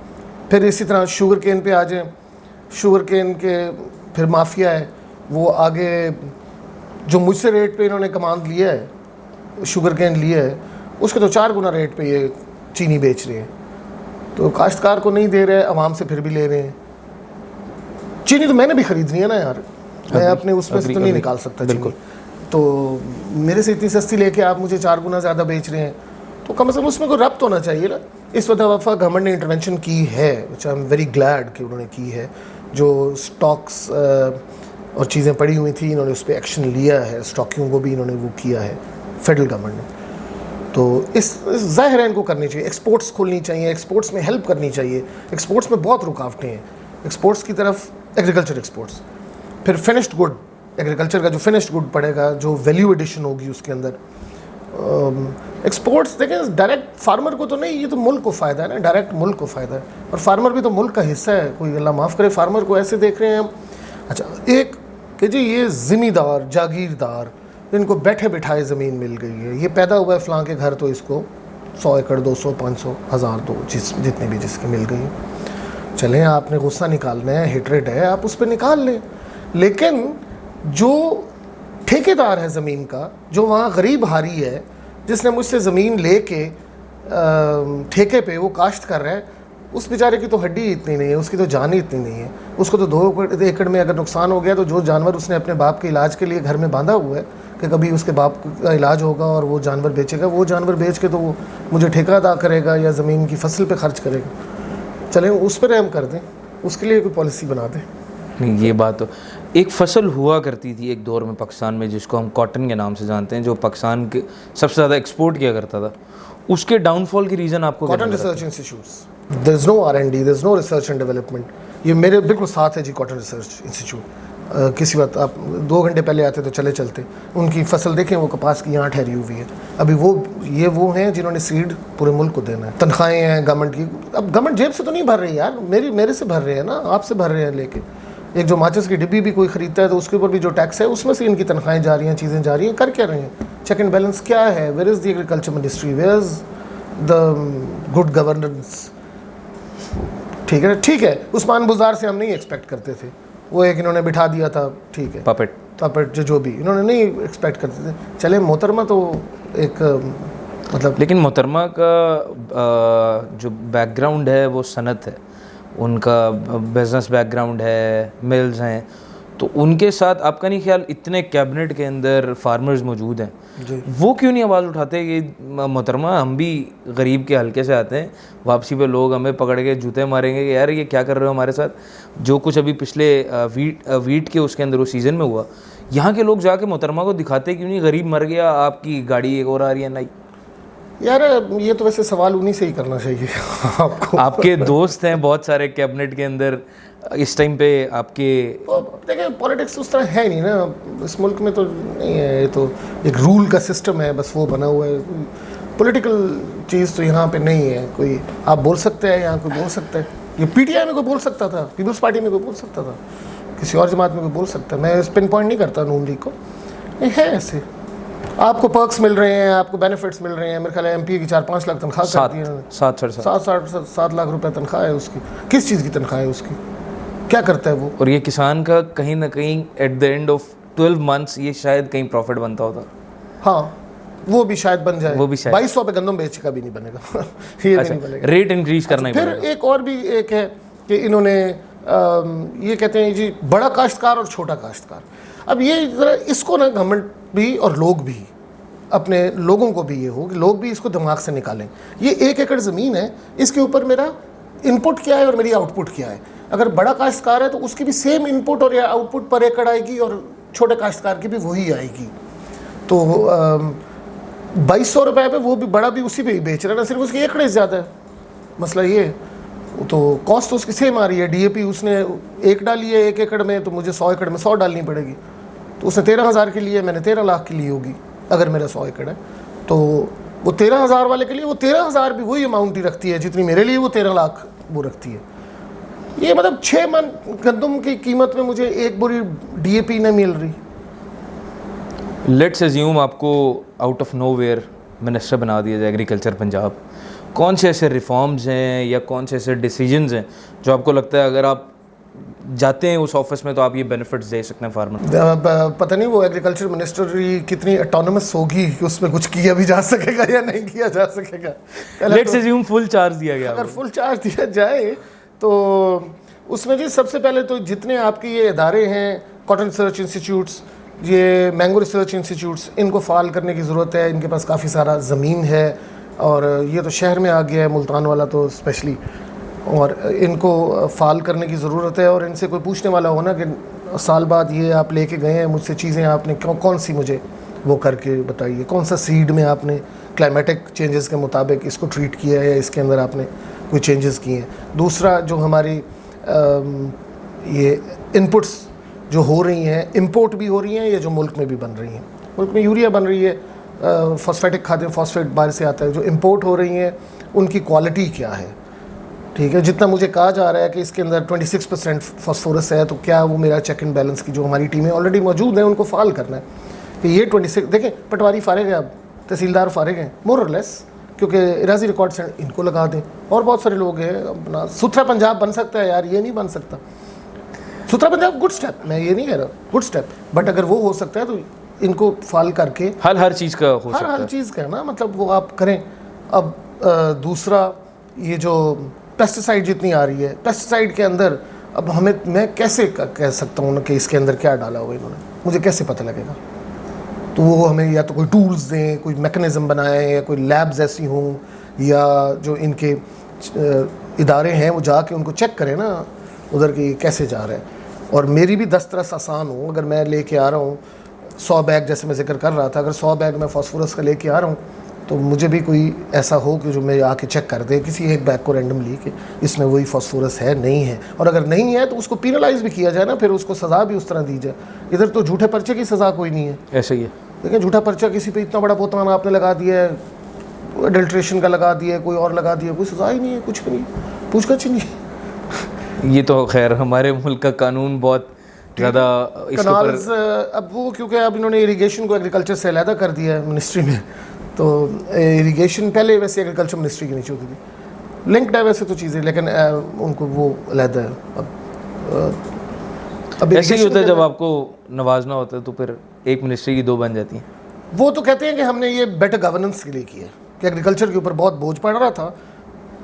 फिर इसी तरह शुगर केन पे आ जाएँ, शुगर केन के फिर माफिया है, वो आगे जो मुझसे रेट पे इन्होंने कमांड लिया है, शुगर केन लिया है, उसके तो 4 गुना रेट पे ये चीनी बेच रहे हैं। तो काश्तकार को नहीं दे रहे, आवाम से फिर भी ले रहे हैं। चीनी तो मैंने भी ख़रीदनी है ना यार, मैं अपने उसमें से तो नहीं निकाल सकता चीनी, तो मेरे से इतनी सस्ती लेके आप मुझे 4 गुना ज़्यादा बेच रहे हैं, तो कम से कम उसमें कोई रब्त होना चाहिए ना। इस वफा गवर्नमेंट ने इंटरवेंशन की है, विच आई एम वेरी ग्लैड कि उन्होंने की है। जो स्टॉक्स और चीज़ें पड़ी हुई थी, इन्होंने उस पर एक्शन लिया है, स्टॉकियों को भी इन्होंने वो किया है, फेडरल गवर्नमेंट ने। तो इस ज़ाहिर है इनको करनी चाहिए, एक्सपोर्ट्स खोलनी चाहिए, एक्सपोर्ट्स में हेल्प करनी चाहिए। एक्सपोर्ट्स में बहुत रुकावटें हैं, एक्सपोर्ट्स की तरफ एग्रीकल्चर एक्सपोर्ट्स, फिर फिनिश्ड गुड, एग्रीकल्चर का जो फिनिश्ड गुड पड़ेगा, जो वैल्यू एडिशन होगी उसके अंदर। एक्सपोर्ट्स देखें, डायरेक्ट फार्मर को तो नहीं, ये तो मुल्क को फ़ायदा है ना, डायरेक्ट मुल्क को फ़ायदा है, और फार्मर भी तो मुल्क का हिस्सा है। कोई अल्लाह माफ़ करे फार्मर को ऐसे देख रहे हैं हम। अच्छा, एक कि जी ये ज़मींदार जागीरदार, इनको बैठे बिठाए ज़मीन मिल गई है, ये पैदा हुआ है फ़लाँ के घर, तो इसको 100 एकड़ 200 500 1000 दो, जितने भी जिसके मिल गई। चलें, आपने गुस्सा निकालना है, हेट्रेड है, आप उस पर निकाल लें, लेकिन जो ठेकेदार है ज़मीन का, जो वहाँ गरीब हारी है, जिसने मुझसे ज़मीन लेके ठेके पे वो काश्त कर रहा है, उस बेचारे की तो हड्डी इतनी नहीं है, उसकी तो जान ही इतनी नहीं है। उसको तो 2 एकड़ में अगर नुकसान हो गया, तो जो जानवर उसने अपने बाप के इलाज के लिए घर में बांधा हुआ है कि कभी उसके बाप का इलाज होगा और वो जानवर बेचेगा, वो जानवर बेच के तो वो मुझे ठेका अदा करेगा या ज़मीन की फसल पे खर्च करेगा। चलें, उस पर रहम कर दें, उसके लिए कोई पॉलिसी बना दें। नहीं, ये बात तो, एक फसल हुआ करती थी एक दौर में पाकिस्तान में, जिसको हम कॉटन के नाम से जानते हैं, जो पाकिस्तान के सबसे ज़्यादा एक्सपोर्ट किया करता था। उसके डाउनफॉल की रीज़न आपको cotton research institutes, there is no R&D, there is no research and development. ये मेरे बिल्कुल साथ है जी, कॉटन रिसर्च इंस्टीट्यूट। किसी वक्त आप 2 घंटे पहले आते तो चले चलते, उनकी फसल देखें, वो कपास की यहाँ ठहरी हुई है। अभी वो हैं जिन्होंने सीड पूरे मुल्क को देना है। तनख्वाहें हैं गवर्नमेंट की, अब गवर्नमेंट जेब से तो नहीं भर रही यार, मेरे से भर रहे हैं ना, आपसे भर रहे हैं लेके। एक जो माचिस की डिब्बी भी कोई ख़रीदता है तो उसके ऊपर भी जो टैक्स है, उसमें से इनकी तनख्वाहें जा रही हैं, चीज़ें जा रही हैं। कर क्या रहे हैं? चेक एंड बैलेंस क्या है? Where is the agriculture ministry, where is the good governance? ठीक है, उस्मान बुज़ार से हम नहीं एक्सपेक्ट करते थे, वो एक इन्होंने बिठा दिया था, ठीक है, पपेट जो भी इन्होंने नहीं एक्सपेक्ट करते थे। चले, मोहतरमा तो एक मतलब, लेकिन मोहतरमा का जो बैकग्राउंड है वो सनत है, उनका बिजनेस बैकग्राउंड है, मिल्स हैं, तो उनके साथ आपका नहीं ख्याल इतने कैबिनेट के अंदर फार्मर्स मौजूद हैं, वो क्यों नहीं आवाज़ उठाते कि मोहतरमा हम भी गरीब के हल्के से आते हैं, वापसी पे लोग हमें पकड़ के जूते मारेंगे कि यार ये क्या कर रहे हो हमारे साथ? जो कुछ अभी पिछले वीट के उसके अंदर वो सीज़न में हुआ, यहाँ के लोग जाके मोहतरमा को दिखाते क्यों नहीं, गरीब मर गया, आपकी गाड़ी एक और आ रही है? नहीं यार, ये तो वैसे सवाल उन्हीं से ही करना चाहिए आपको। आपके दोस्त हैं बहुत सारे कैबिनेट के अंदर इस टाइम पे आपके। देखिए, पॉलिटिक्स उस तरह है नहीं ना इस मुल्क में, तो नहीं है, ये तो एक रूल का सिस्टम है, बस वो बना हुआ है। पॉलिटिकल चीज़ तो यहाँ पे नहीं है। कोई आप बोल सकते हैं, यहाँ कोई बोल सकता है, ये PTI में कोई बोल सकता था, पीपल्स पार्टी में कोई बोल सकता था, किसी और जमात में कोई बोल सकता है। मैं इस पिन पॉइंट नहीं करता नून लीग को, ये है ऐसे। आपको पर्क्स मिल रहे हैं, आपको बेनिफिट्स मिल रहे हैं। मेरे ख्याल है MP की 4-5 लाख तनख्वाह कर दी है, 7 लाख रुपए तनख्वाह है उसकी। किस चीज़ की तनख्वाह है उसकी? क्या करता है वो? और ये किसान का कहीं ना कहीं at the end of 12 months ये शायद कहीं प्रॉफिट बनता होता। हाँ, वो भी शायद बन जाए, वो भी शायद 2200 पे गंदम बेच का भी नहीं बनेगा। ये अच्छा, नहीं बनेगा, रेट इंक्रीज करना ही फिर पड़ेगा। एक और भी एक है कि इन्होंने ये कहते हैं जी बड़ा काश्तकार और छोटा काश्तकार। अब ये ज़रा इसको ना गवर्नमेंट भी और लोग भी, अपने लोगों को भी ये हो कि लोग भी इसको दिमाग से निकालें। ये 1 एकड़ ज़मीन है, इसके ऊपर मेरा इनपुट क्या है और मेरी आउटपुट क्या है। अगर बड़ा काश्तकार है तो उसकी भी सेम इनपुट और आउटपुट पर एकड़ आएगी, और छोटे काश्तकार की भी वही आएगी। तो 2200 रुपये पे वो भी बड़ा भी उसी पे ही बेच रहा है ना, सिर्फ उसकी एकड़ ज़्यादा है। मसला ये, तो कॉस्ट तो उसकी सेम आ रही है। DAP उसने 1 डाली है 1 एकड़ में, तो मुझे 100 एकड़ में 100 डालनी पड़ेगी। तो उसने 13,000 की ली है, मैंने 13 लाख की ली होगी अगर मेरा 100 एकड़ है। तो वो 13,000 वाले के लिए वो 13,000 भी वही अमाउंट ही रखती है जितनी मेरे लिए वो 13 लाख वो रखती है। ये मतलब 6 मन गंदम की कीमत में मुझे 1 बोरी DAP नहीं मिल रही। लेट्स अज्यूम आपको आउट ऑफ नोवेयर मिनिस्टर बना दिया जाए एग्रीकल्चर पंजाब, कौन से ऐसे रिफॉर्म्स हैं या कौन से ऐसे डिसीजंस हैं जो आपको लगता है अगर आप जाते हैं उस ऑफिस में तो आप ये बेनिफिट्स दे सकते हैं फार्मर? पता नहीं वो एग्रीकल्चर मिनिस्ट्री कितनी ऑटोनोमस होगी कि उसमें कुछ किया भी जा सकेगा या नहीं किया जा सकेगा। लेट्स अज्यूम फुल चार्ज दिया गया। अगर फुल चार्ज दिया जाए तो उसमें जी सबसे पहले तो जितने आपके ये इदारे हैं, कॉटन रिसर्च इंस्टीट्यूट्स, ये मैंगो रिसर्च इंस्टीट्यूट्स, इनको फ़ाल करने की ज़रूरत है। इनके पास काफ़ी सारा ज़मीन है और ये तो शहर में आ गया है, मुल्तान वाला तो स्पेशली, और इनको फ़ाल करने की ज़रूरत है। और इनसे कोई पूछने वाला हो ना कि साल बाद ये आप लेके गए हैं मुझसे चीज़ें, आपने कौन सी मुझे वो करके बताइए, कौन सा सीड में आपने क्लाइमेटिक चेंजेस के मुताबिक इसको ट्रीट किया है या इसके अंदर आपने कोई चेंजेस किए हैं। दूसरा जो हमारी ये इनपुट्स जो हो रही हैं, इंपोर्ट भी हो रही हैं या जो मुल्क में भी बन रही हैं। मुल्क में यूरिया बन रही है, फॉस्फेटिक खाद्य फॉस्फेट बाहर से आता है, जो इंपोर्ट हो रही हैं उनकी क्वालिटी क्या है, ठीक है। जितना मुझे कहा जा रहा है कि इसके अंदर 26% फॉस्फोरस है, तो क्या वो मेरा चेक एंड बैलेंस की जो हमारी टीमें ऑलरेडी मौजूद हैं उनको फाल करना है कि ये 26, देखें पटवारी फारिग है, अब तहसीलदार फारिग हैं मोर और लेस, क्योंकि इराजी रिकॉर्ड से इनको लगा दें। और बहुत सारे लोग हैं, अपना सुथरा पंजाब बन सकता है यार, ये नहीं बन सकता। सुथरा पंजाब गुड स्टेप, मैं ये नहीं कह रहा गुड स्टेप, बट अगर वो हो सकता है तो इनको फाल करके हर चीज़ का हो सकता है, हर चीज़ का है ना, मतलब वो आप करें। अब दूसरा ये जो पेस्टिसाइड जितनी आ रही है, पेस्टिसाइड के अंदर अब मैं कैसे कह सकता हूँ कि इसके अंदर क्या डाला हुआ इन्होंने, मुझे कैसे पता लगेगा? तो वो हमें या तो कोई टूल्स दें, कोई मैकेनिज़्म बनाएं, या कोई लैब्स ऐसी हों, या जो इनके इदारे हैं वो जाके उनको चेक करें ना उधर की कैसे जा रहा है। और मेरी भी दस्तरस आसान हो, अगर मैं लेके आ रहा हूँ 100 बैग, जैसे मैं जिक्र कर रहा था, अगर 100 बैग मैं फास्फोरस का लेके आ रहा हूँ तो मुझे भी कोई ऐसा हो कि जो मैं आके चेक कर दे किसी एक बैग को रैंडमली कि इसमें वही फास्फोरस है नहीं है, और अगर नहीं है तो उसको पेनलाइज भी किया जाए ना, फिर उसको सज़ा भी उस तरह दी जाए। इधर तो झूठे पर्चे की सज़ा कोई नहीं है, ऐसे ही है। देखिए झूठा पर्चा किसी पे इतना बड़ा बोतान आपने लगा दिया है, अडल्ट्रेशन का लगा दिया है, कोई और लगा दिया, कोई सज़ा ही नहीं है, कुछ भी नहीं, पूछताछ ही नहीं है। ये तो खैर हमारे मुल्क का कानून बहुत ज़्यादा कनाल्स, अब वो क्योंकि अब इन्होंने इरिगेशन को एग्रीकल्चर से अलहदा कर दिया है मिनिस्ट्री में, तो इरिगेशन पहले वैसे एग्रीकल्चर मिनिस्ट्री के नीचे होती थी, लिंक्ड है वैसे तो चीज़ें, लेकिन उनको वो अलहदा है। अब ऐसे ही होता है, जब आपको नवाजना होता है तो फिर एक मिनिस्ट्री की 2 बन जाती हैं। वो तो कहते हैं कि हमने ये बेटर गवर्नेंस के लिए किया कि एग्रीकल्चर के ऊपर बहुत बोझ पड़ रहा था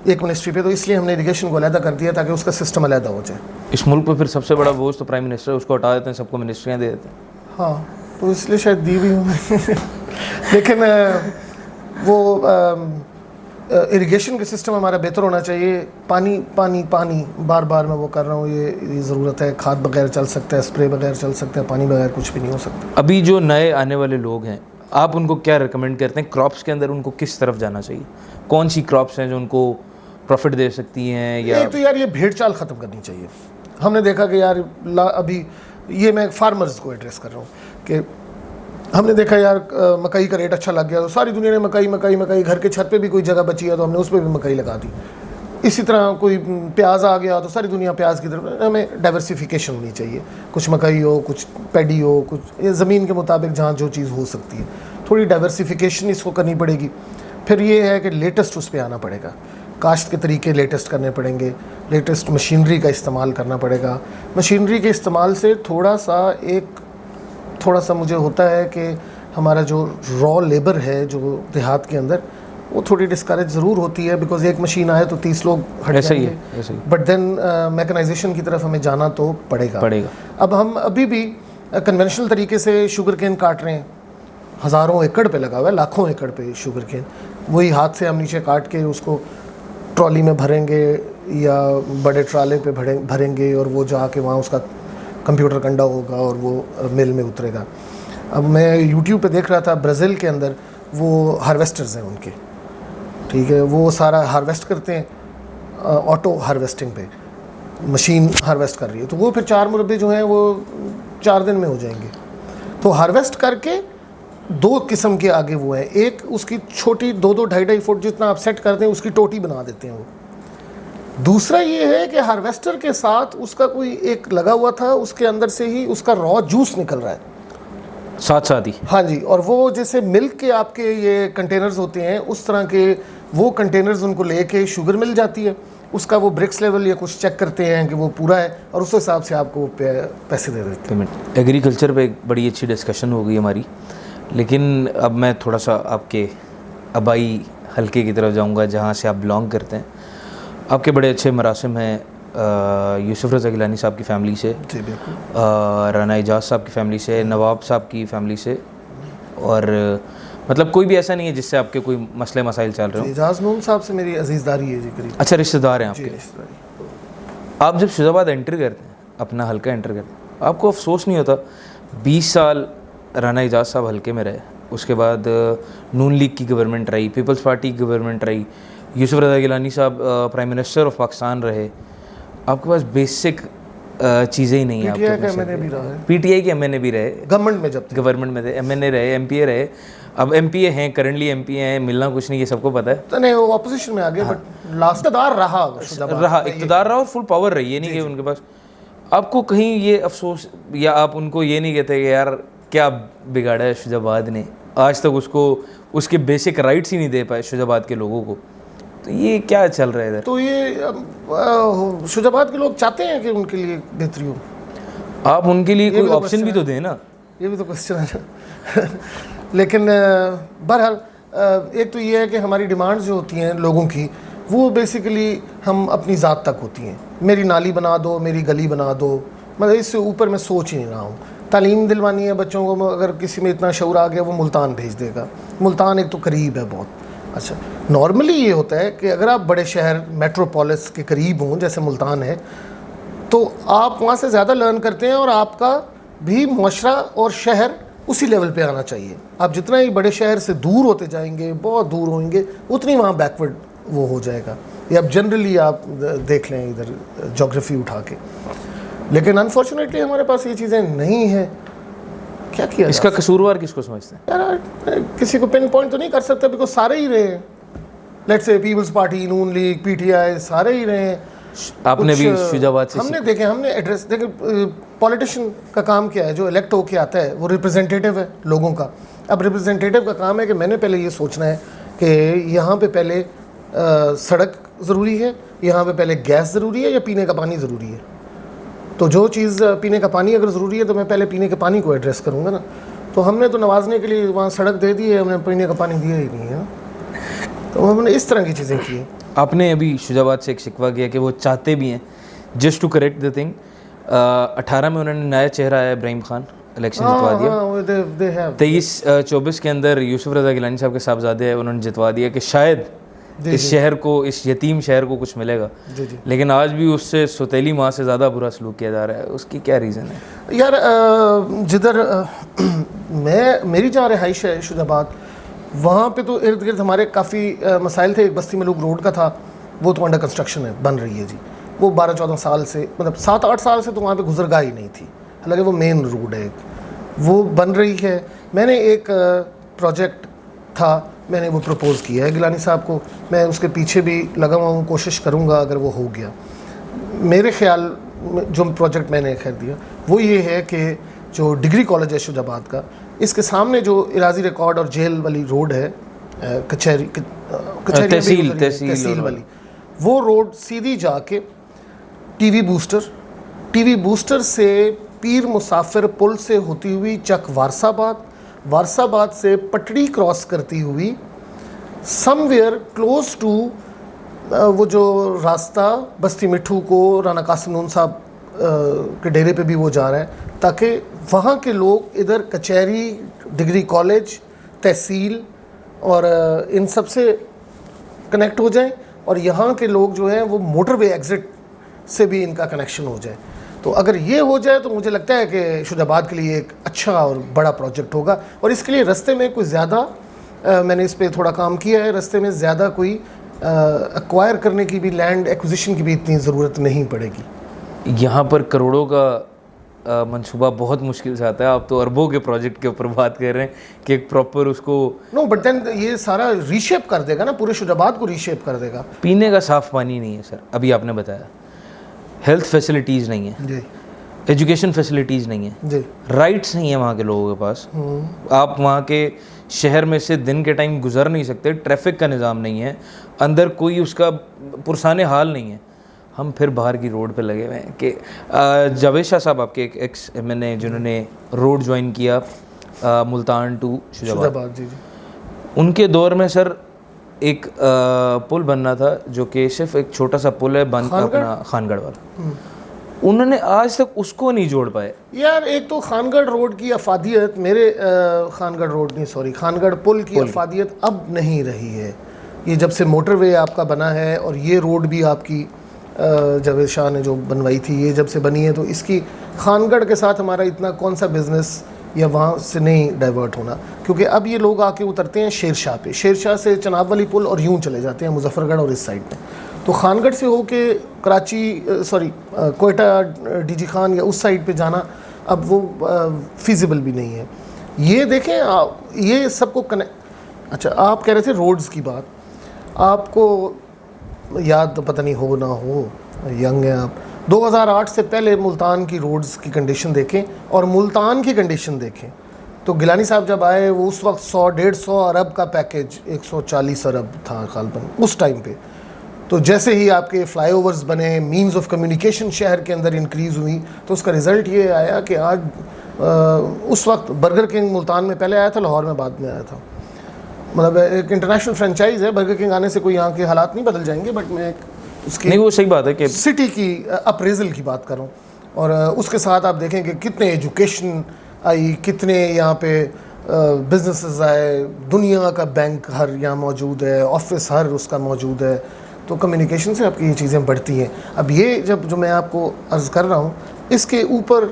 एक मिनिस्ट्री पे, तो इसलिए हमने इरिगेशन को अलहदा कर दिया ताकि उसका सिस्टम अलहदा हो जाए। इस मुल्क पे फिर सबसे बड़ा बोझ तो प्राइम मिनिस्टर है, उसको हटा देते हैं, सबको मिनिस्ट्रियाँ दे देते हैं। हाँ, तो इसलिए शायद दी भी हूँ लेकिन वो इरिगेशन का सिस्टम हमारा बेहतर होना चाहिए। पानी पानी पानी बार बार मैं वो कर रहा हूँ, ये ज़रूरत है। खाद बगैर चल सकता है, स्प्रे बगैर चल सकता है, पानी बगैर कुछ भी नहीं हो सकता। अभी जो नए आने वाले लोग हैं, आप उनको क्या रिकमेंड करते हैं? क्रॉप्स के अंदर उनको किस तरफ जाना चाहिए? कौन सी क्रॉप्स हैं जो उनको प्रॉफिट दे सकती हैं? या तो यार ये भेड़ चाल ख़त्म करनी चाहिए। हमने देखा कि यार अभी ये मैं फार्मर्स को एड्रेस कर रहा हूँ कि हमने देखा यार मकई का रेट अच्छा लग गया तो सारी दुनिया ने मकई मकई मकई, घर के छत पे भी कोई जगह बची है तो हमने उस पर भी मकई लगा दी। इसी तरह कोई प्याज आ गया तो सारी दुनिया प्याज की तरफ। हमें डाइवर्सिफिकेशन होनी चाहिए, कुछ मकई हो, कुछ पैडी हो, कुछ ज़मीन के मुताबिक जहाँ जो चीज़ हो सकती है, थोड़ी डाइवर्सिफिकेशन इसको करनी पड़ेगी। फिर ये है कि लेटेस्ट उस पर आना पड़ेगा, काश्त के तरीके लेटेस्ट करने पड़ेंगे, लेटेस्ट मशीनरी का इस्तेमाल करना पड़ेगा। मशीनरी के इस्तेमाल से थोड़ा सा मुझे होता है कि हमारा जो रॉ लेबर है जो देहात के अंदर, वो थोड़ी डिस्करेज ज़रूर होती है, बिकॉज एक मशीन आए तो 30 लोग हट जाएंगे। बट देन मैकेनाइजेशन की तरफ हमें जाना तो पड़ेगा। अब हम अभी भी कन्वेंशनल तरीके से शुगर केन काट रहे हैं, हज़ारों एकड़ पे लगा हुआ है, लाखों एकड़ पे शुगर केन, वही हाथ से हम नीचे काट के उसको ट्रॉली में भरेंगे या बड़े ट्राले पे भरेंगे और वो जाके वहाँ उसका कंप्यूटर कंडा होगा और वो मिल में उतरेगा। अब मैं यूट्यूब पे देख रहा था, ब्राज़ील के अंदर वो हार्वेस्टर्स हैं उनके, ठीक है, वो सारा हार्वेस्ट करते हैं ऑटो हार्वेस्टिंग पे, मशीन हार्वेस्ट कर रही है, तो वो फिर 4 मुरब्बे जो हैं वो 4 दिन में हो जाएंगे। तो हार्वेस्ट करके 2 किस्म के आगे वो हैं, एक उसकी छोटी 2-2 2.5 फुट जितना आप सेट कर दें उसकी टोटी बना देते हैं वो। दूसरा ये है कि हार्वेस्टर के साथ उसका कोई एक लगा हुआ था, उसके अंदर से ही उसका रॉ जूस निकल रहा है साथ ही। हाँ जी, और वो जैसे मिल्क के आपके ये कंटेनर्स होते हैं उस तरह के वो कंटेनर्स उनको लेके शुगर मिल जाती है, उसका वो ब्रिक्स लेवल या कुछ चेक करते हैं कि वो पूरा है और उस हिसाब से आपको पैसे दे देते हैं। एग्रीकल्चर पे एक बड़ी अच्छी डिस्कशन हो गई हमारी, लेकिन अब मैं थोड़ा सा आपके आबाई हलके की तरफ जाऊंगा जहाँ से आप बिलोंग करते हैं। आपके बड़े अच्छे मरासिम हैं यूसुफ रज़ा गिलानी साहब की फ़ैमिली से, जी बिल्कुल, राना एजाज साहब की फ़ैमिली से, नवाब साहब की फ़ैमिली से, और मतलब कोई भी ऐसा नहीं है जिससे आपके कोई मसले मसाइल चल रहे हो। एजाज नून साहब से मेरी अजीज़दारी है जी करीब। अच्छा, रिश्तेदार हैं आपके। रिश्तेदारी। आप जब शुजाबाद एंटर करते हैं, अपना हल्का एंटर करते हैं, आपको अफसोस नहीं होता 20 साल राना एजाज साहब हल्के में रहे, उसके बाद नून लीग की गवर्नमेंट रही, पीपल्स पार्टी की गवर्नमेंट रही, यूसुफ रज़ा गिलानी साहब प्राइम मिनिस्टर ऑफ पाकिस्तान रहे। आपके पास बेसिक चीज़ें ही नहीं है। पीटीआई के एमएनए भी रहा है, पीटीआई के एमएनए भी रहे, गवर्नमेंट में जब थे, गवर्नमेंट में थे, एमएनए रहे, एमपीए रहे। अब एमपीए हैं, करंटली एमपीए हैं, मिलना कुछ नहीं, ये सबको पता है। तो नहीं वो ऑपोजिशन में आ गए, बट लास्ट इक़्तिदार रहा इक़्तिदार रहा और फुल पावर रही। ये नहीं कि उनके पास, आपको कहीं ये अफसोस या आप उनको ये नहीं कहते कि यार क्या बिगाड़ा है शुजाबाद ने, आज तक उसको उसके बेसिक राइट्स ही नहीं दे पाए शुजाबाद के लोगों को, तो ये क्या चल रहा है इधर? तो ये शुजाबाद के लोग चाहते हैं कि उनके लिए बेहतरी हो, आप उनके लिए कोई ऑप्शन भी तो दें ना, ये भी तो क्वेश्चन है। लेकिन बहरहाल एक तो ये है कि हमारी डिमांड्स जो होती हैं लोगों की, वो बेसिकली हम अपनी ज़ात तक होती हैं। मेरी नाली बना दो, मेरी गली बना दो, मतलब इससे ऊपर मैं सोच ही नहीं रहा हूँ। तालीम दिलवानी है बच्चों को, अगर किसी में इतना शऊर आ गया वो मुल्तान भेज देगा। मुल्तान एक तो करीब है बहुत। अच्छा, नॉर्मली ये होता है कि अगर आप बड़े शहर मेट्रोपोलिस के करीब हों, जैसे मुल्तान है, तो आप वहाँ से ज़्यादा लर्न करते हैं और आपका भी मुआशरा और शहर उसी लेवल पे आना चाहिए। आप जितना ही बड़े शहर से दूर होते जाएंगे, बहुत दूर होंगे, उतनी वहाँ बैकवर्ड वो हो जाएगा। ये अब जनरली आप देख लें इधर जोग्राफी उठा के। लेकिन अनफॉर्चुनेटली हमारे पास ये चीज़ें नहीं हैं। क्या किया इसका कसूरवार किसको समझते हैं? यार किसी को पिन पॉइंट तो नहीं कर सकते, बिकॉज सारे ही रहे हैं। Let's say peoples party, Noon league, PTI, सारे ही रहे हैं। आपने भी शुजाबाद से हमने देखे, हमने एड्रेस देखे। पॉलिटिशियन का काम क्या है? जो इलेक्ट होके आता है वो रिप्रेजेंटेटिव है लोगों का। अब रिप्रेजेंटेटिव का काम है कि मैंने पहले ये सोचना है कि यहाँ पे पहले सड़क ज़रूरी है, यहाँ पे पहले गैस ज़रूरी है या पीने का पानी ज़रूरी है। तो जो चीज़ पीने का पानी अगर ज़रूरी है तो मैं पहले पीने के पानी को एड्रेस करूँगा ना। तो हमने तो नवाजने के लिए वहाँ सड़क दे दी है, हमने पीने का पानी दिया ही नहीं है। तो हमने इस तरह की चीज़ें की हैं। आपने अभी शुजाबाद से एक शिकवा किया कि वो चाहते भी हैं, just to correct the thing, 18 में उन्होंने नया चेहरा है इब्राहिम खान, इलेक्शन जितवा दिया। 23-24 के अंदर यूसुफ रज़ा गिलानी साहब के साहबजादे हैं, उन्होंने जितवा दिया कि शायद इस शहर को, इस यतीम शहर को कुछ मिलेगा। लेकिन आज भी उससे सौतेली माँ से ज़्यादा बुरा सलूक किया जा रहा है। उसकी क्या रीज़न है? यार जिधर मेरी जहाँ रिहाइश है शुजाबाद, वहाँ पे तो इर्द गिर्द हमारे काफ़ी मसाइल थे। एक बस्ती मलूक रोड का था, वो तो अंडर कंस्ट्रक्शन है, बन रही है जी। वो 12-14 साल से, मतलब 7-8 साल से तो वहाँ पे गुजरगाह ही नहीं थी, हालांकि वो मेन रोड है, वो बन रही है। मैंने एक प्रोजेक्ट था, मैंने वो प्रपोज़ किया है गिलानी साहब को। मैं उसके पीछे भी लगा हुआ हूँ, कोशिश करूँगा अगर वो हो गया। मेरे ख्याल जो प्रोजेक्ट मैंने खैर दिया वो ये है कि जो डिग्री कॉलेज है शुजाबाद का, इसके सामने जो इराजी रिकॉर्ड और जेल वाली रोड है, तहसील वाली, वो रोड सीधी जाके टीवी बूस्टर से पीर मुसाफिर पुल से होती हुई चक वारसाबाद से पटड़ी क्रॉस करती हुई समवेयर क्लोज टू वो जो रास्ता बस्ती मिट्ठू को राना कासिम नून साहब के डेरे पे भी वो जा रहा है, ताकि वहाँ के लोग इधर कचहरी, डिग्री कॉलेज, तहसील और इन सब से कनेक्ट हो जाएं, और यहाँ के लोग जो हैं वो मोटरवे एग्ज़िट से भी इनका कनेक्शन हो जाए। तो अगर ये हो जाए तो मुझे लगता है कि शुजाबाद के लिए एक अच्छा और बड़ा प्रोजेक्ट होगा। और इसके लिए रास्ते में कोई ज़्यादा मैंने इस पर थोड़ा काम किया है, रास्ते में ज़्यादा कोई एक्वायर करने की भी, लैंड एक्विजिशन की भी इतनी ज़रूरत नहीं पड़ेगी। यहाँ पर करोड़ों का मंसूबा बहुत मुश्किल से आता है। आप तो अरबों के प्रोजेक्ट के ऊपर बात कर रहे हैं कि एक प्रॉपर उसको नो, बट देन ये सारा रीशेप कर देगा ना, पूरे शुजाबाद को रीशेप कर देगा। पीने का साफ़ पानी नहीं है सर, अभी आपने बताया। हेल्थ फैसिलिटीज़ नहीं है जी, एजुकेशन फैसिलिटीज़ नहीं है जी, राइट्स नहीं है वहाँ के लोगों के पास। आप वहाँ के शहर में से दिन के टाइम गुजर नहीं सकते, ट्रैफिक का निज़ाम नहीं है, अंदर कोई उसका पुरसाने हाल नहीं है। हम फिर बाहर की रोड पे लगे हुए हैं कि जावेद शाह साहब आपके एक एक्स एमएनए जिन्होंने रोड ज्वाइन किया मुल्तान टू शुजाबाद, जी जी, उनके दौर में सर एक पुल बनना था जो कि सिर्फ एक छोटा सा पुल है बन अपना खानगढ़ वाला, उन्होंने आज तक उसको नहीं जोड़ पाए। यार एक तो खानगढ़ रोड की अफादियत, मेरे खानगढ़ रोड नहीं सॉरी खानगढ़ पुल की अफादियत अब नहीं रही है। ये जब से मोटरवे आपका बना है और ये रोड भी आपकी जावेद शाह ने जो बनवाई थी, ये जब से बनी है, तो इसकी खानगढ़ के साथ हमारा इतना कौन सा बिज़नेस या वहाँ से नहीं डाइवर्ट होना, क्योंकि अब ये लोग आके उतरते हैं शेरशाह पे, शेरशाह से चनाब वाली पुल और यूं चले जाते हैं मुजफ्फरगढ़ और इस साइड पे। तो खानगढ़ से होके कराची कोयटा डीजी खान या उस साइड पे जाना अब वो फिजिबल भी नहीं है। ये देखें ये सबको कनेक्ट। अच्छा, आप कह रहे थे रोड्स की बात, आपको याद तो पता नहीं हो ना हो, यंग हैं आप, 2008 से पहले मुल्तान की रोड्स की कंडीशन देखें और मुल्तान की कंडीशन देखें तो गिलानी साहब जब आए वो उस वक्त 100-150 अरब का पैकेज, 140 अरब था गालबन उस टाइम पे। तो जैसे ही आपके फ्लाईओवर्स बने, मींस ऑफ कम्युनिकेशन शहर के अंदर इंक्रीज़ हुई, तो उसका रिज़ल्ट ये आया कि आज उस वक्त बर्गर किंग मुल्तान में पहले आया था, लाहौर में बाद में आया था। मतलब एक इंटरनेशनल फ्रेंचाइज़ है, बर्गर किंग आने से कोई यहाँ के हालात नहीं बदल जाएंगे, बट मैं उसकी नहीं, वो सही बात है कि सिटी की अप्रेजल की बात कर रहा हूँ। और उसके साथ आप देखें कि कितने एजुकेशन आई, कितने यहाँ पे बिजनेसेस आए, दुनिया का बैंक हर यहाँ मौजूद है, ऑफिस हर उसका मौजूद है। तो कम्युनिकेशन से आपकी ये चीज़ें बढ़ती हैं। अब ये जो मैं आपको अर्ज़ कर रहा हूँ, इसके ऊपर